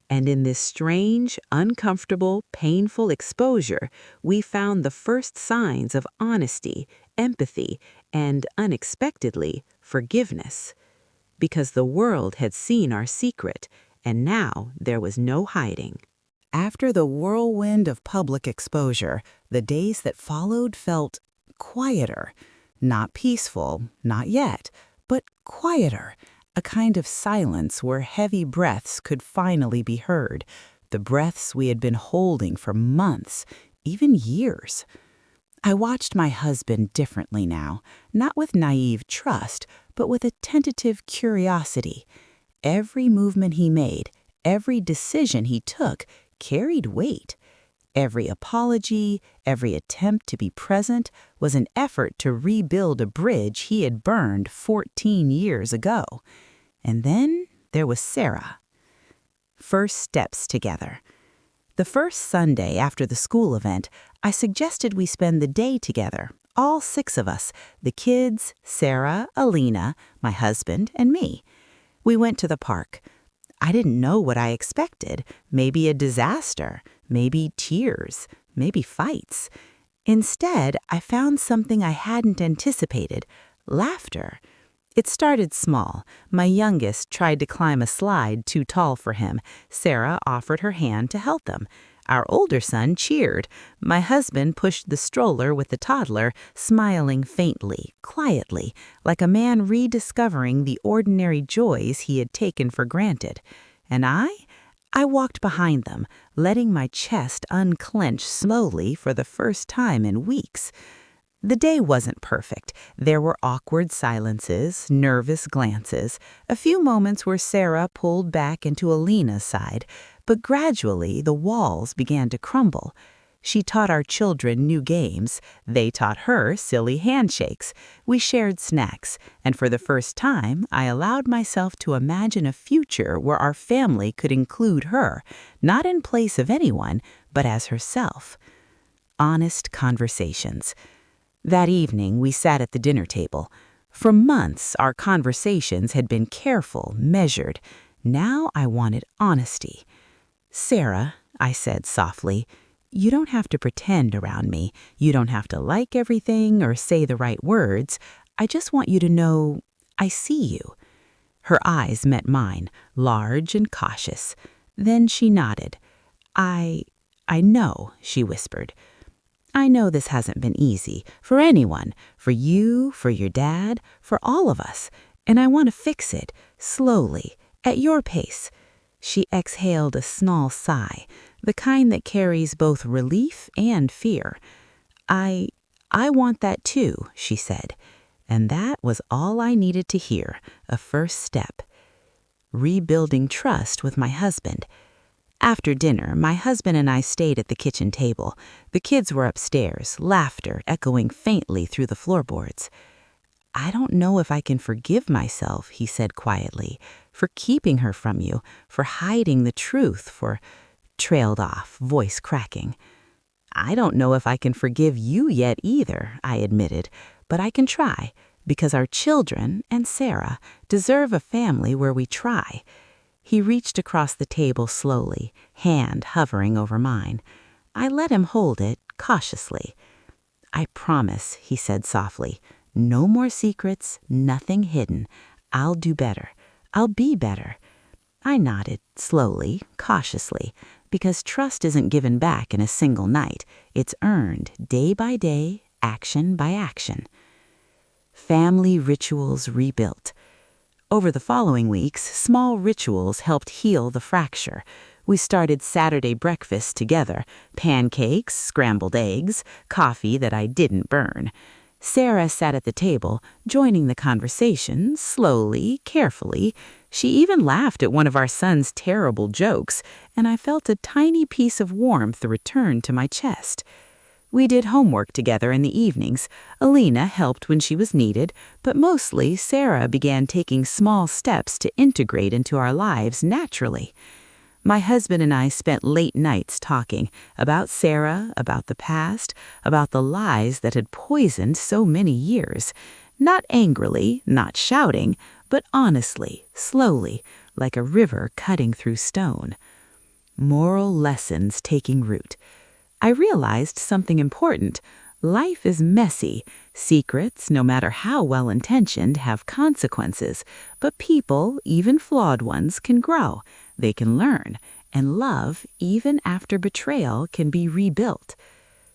And in this strange, uncomfortable, painful exposure, we found the first signs of honesty, empathy, and, unexpectedly, forgiveness. Because the world had seen our secret, and now there was no hiding. After the whirlwind of public exposure, the days that followed felt quieter. Not peaceful, not yet, but quieter. A kind of silence where heavy breaths could finally be heard. The breaths we had been holding for months, even years. I watched my husband differently now, not with naive trust, but with a tentative curiosity. Every movement he made, every decision he took, carried weight. Every apology, every attempt to be present was an effort to rebuild a bridge he had burned 14 years ago. And then there was Sarah. First steps together. The first Sunday after the school event, I suggested we spend the day together, all 6 of us, the kids, Sarah, Alina, my husband, and me. We went to the park. I didn't know what I expected. Maybe a disaster, maybe tears, maybe fights. Instead, I found something I hadn't anticipated, laughter. It started small. My youngest tried to climb a slide too tall for him. Sarah offered her hand to help them. Our older son cheered. My husband pushed the stroller with the toddler, smiling faintly, quietly, like a man rediscovering the ordinary joys he had taken for granted. And I walked behind them, letting my chest unclench slowly for the first time in weeks. The day wasn't perfect. There were awkward silences, nervous glances, a few moments where Sarah pulled back into Alina's side, but gradually the walls began to crumble. She taught our children new games. They taught her silly handshakes. We shared snacks, and for the first time, I allowed myself to imagine a future where our family could include her, not in place of anyone, but as herself. honest conversations. That evening, we sat at the dinner table. For months, our conversations had been careful, measured. Now I wanted honesty. "Sarah," I said softly, "you don't have to pretend around me. You don't have to like everything or say the right words. I just want you to know I see you." Her eyes met mine, large and cautious. Then she nodded. I know," she whispered. "I know this hasn't been easy for anyone, for you, for your dad, for all of us, and I want to fix it, slowly, at your pace." She exhaled a small sigh, the kind that carries both relief and fear. I want that too," she said, and that was all I needed to hear, a first step. Rebuilding trust with my husband. After dinner, my husband and I stayed at the kitchen table. The kids were upstairs, laughter echoing faintly through the floorboards. "I don't know if I can forgive myself," he said quietly, "for keeping her from you, for hiding the truth, for—" trailed off, voice cracking. "I don't know if I can forgive you yet either," I admitted, "but I can try, because our children and Sarah deserve a family where we try." He reached across the table slowly, hand hovering over mine. I let him hold it, cautiously. "I promise," he said softly, "no more secrets, nothing hidden. I'll do better. I'll be better." I nodded, slowly, cautiously, because trust isn't given back in a single night. It's earned, day by day, action by action. Family rituals rebuilt. Over the following weeks, small rituals helped heal the fracture. We started Saturday breakfast together, pancakes, scrambled eggs, coffee that I didn't burn. Sarah sat at the table, joining the conversation, slowly, carefully. She even laughed at one of our son's terrible jokes, and I felt a tiny piece of warmth return to my chest. We did homework together in the evenings. Alina helped when she was needed, but mostly Sarah began taking small steps to integrate into our lives naturally. My husband and I spent late nights talking about Sarah, about the past, about the lies that had poisoned so many years. Not angrily, not shouting, but honestly, slowly, like a river cutting through stone. Moral lessons taking root. I realized something important. Life is messy. Secrets, no matter how well-intentioned, have consequences. But people, even flawed ones, can grow. They can learn. And love, even after betrayal, can be rebuilt.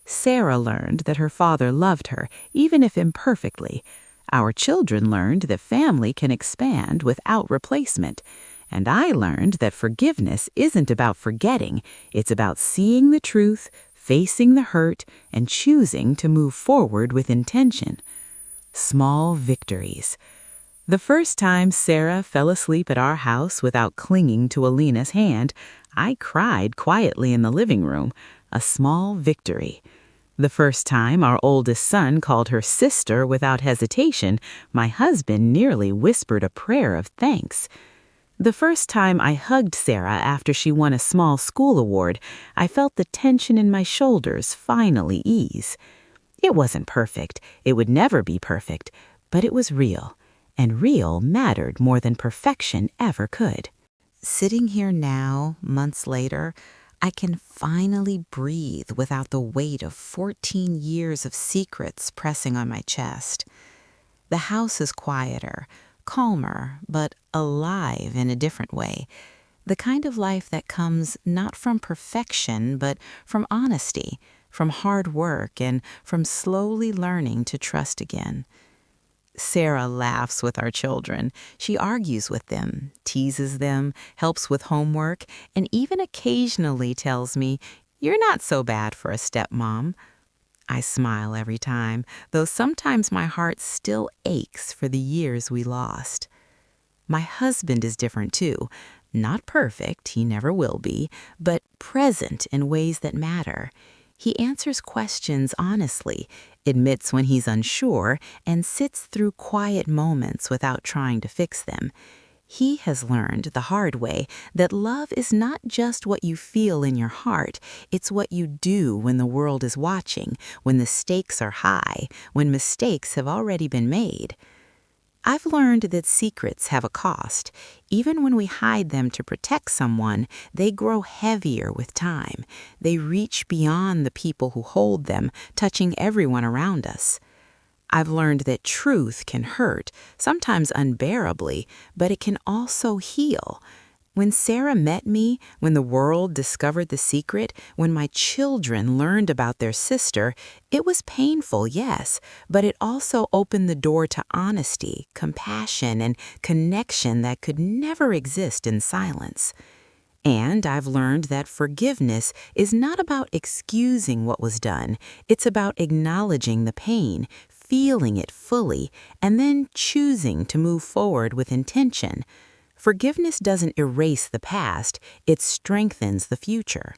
Sarah learned that her father loved her, even if imperfectly. Our children learned that family can expand without replacement. And I learned that forgiveness isn't about forgetting. It's about seeing the truth, facing the hurt, and choosing to move forward with intention. Small victories. The first time Sarah fell asleep at our house without clinging to Alina's hand, I cried quietly in the living room, a small victory. The first time our oldest son called her sister without hesitation, my husband nearly whispered a prayer of thanks. The first time I hugged Sarah after she won a small school award, I felt the tension in my shoulders finally ease. It wasn't perfect, it would never be perfect, but it was real, and real mattered more than perfection ever could. Sitting here now, months later, I can finally breathe without the weight of 14 years of secrets pressing on my chest. The house is quieter, calmer, but alive in a different way. The kind of life that comes not from perfection, but from honesty, from hard work, and from slowly learning to trust again. Sarah laughs with our children. She argues with them, teases them, helps with homework, and even occasionally tells me, "You're not so bad for a stepmom." I smile every time, though sometimes my heart still aches for the years we lost. My husband is different too. Not perfect, he never will be, but present in ways that matter. He answers questions honestly, admits when he's unsure, and sits through quiet moments without trying to fix them. He has learned the hard way that love is not just what you feel in your heart, it's what you do when the world is watching, when the stakes are high, when mistakes have already been made. I've learned that secrets have a cost. Even when we hide them to protect someone, they grow heavier with time. They reach beyond the people who hold them, touching everyone around us. I've learned that truth can hurt, sometimes unbearably, but it can also heal. When Sarah met me, when the world discovered the secret, when my children learned about their sister, it was painful, yes, but it also opened the door to honesty, compassion, and connection that could never exist in silence. And I've learned that forgiveness is not about excusing what was done. It's about acknowledging the pain, feeling it fully, and then choosing to move forward with intention. Forgiveness doesn't erase the past, it strengthens the future.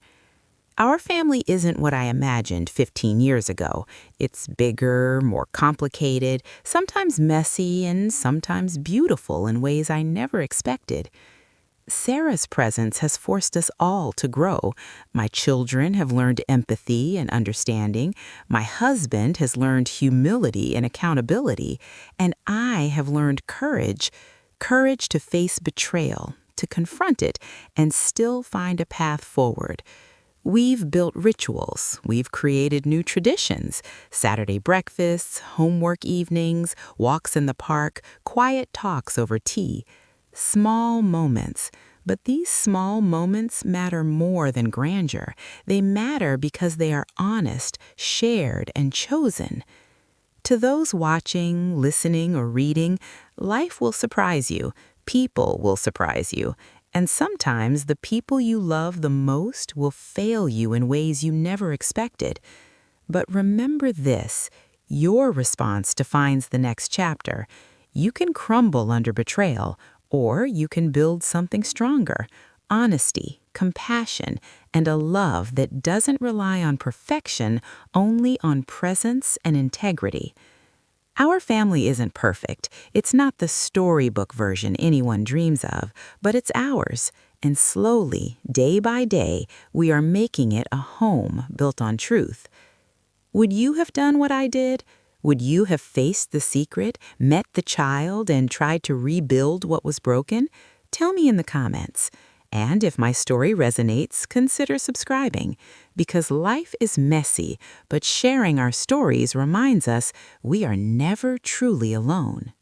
Our family isn't what I imagined 15 years ago. It's bigger, more complicated, sometimes messy, and sometimes beautiful in ways I never expected. Sarah's presence has forced us all to grow. My children have learned empathy and understanding. My husband has learned humility and accountability. And I have learned courage. Courage to face betrayal, to confront it, and still find a path forward. We've built rituals. We've created new traditions. Saturday breakfasts, homework evenings, walks in the park, quiet talks over tea. Small moments. But these small moments matter more than grandeur. They matter because they are honest, shared, and chosen. To those watching, listening, or reading, life will surprise you. People will surprise you. And sometimes the people you love the most will fail you in ways you never expected. But remember this, your response defines the next chapter. You can crumble under betrayal, or you can build something stronger. Honesty, compassion, and a love that doesn't rely on perfection, only on presence and integrity. Our family isn't perfect. It's not the storybook version anyone dreams of, but it's ours. And slowly, day by day, we are making it a home built on truth. Would you have done what I did? Would you have faced the secret, met the child, and tried to rebuild what was broken? Tell me in the comments. And if my story resonates, consider subscribing. Because life is messy, but sharing our stories reminds us we are never truly alone.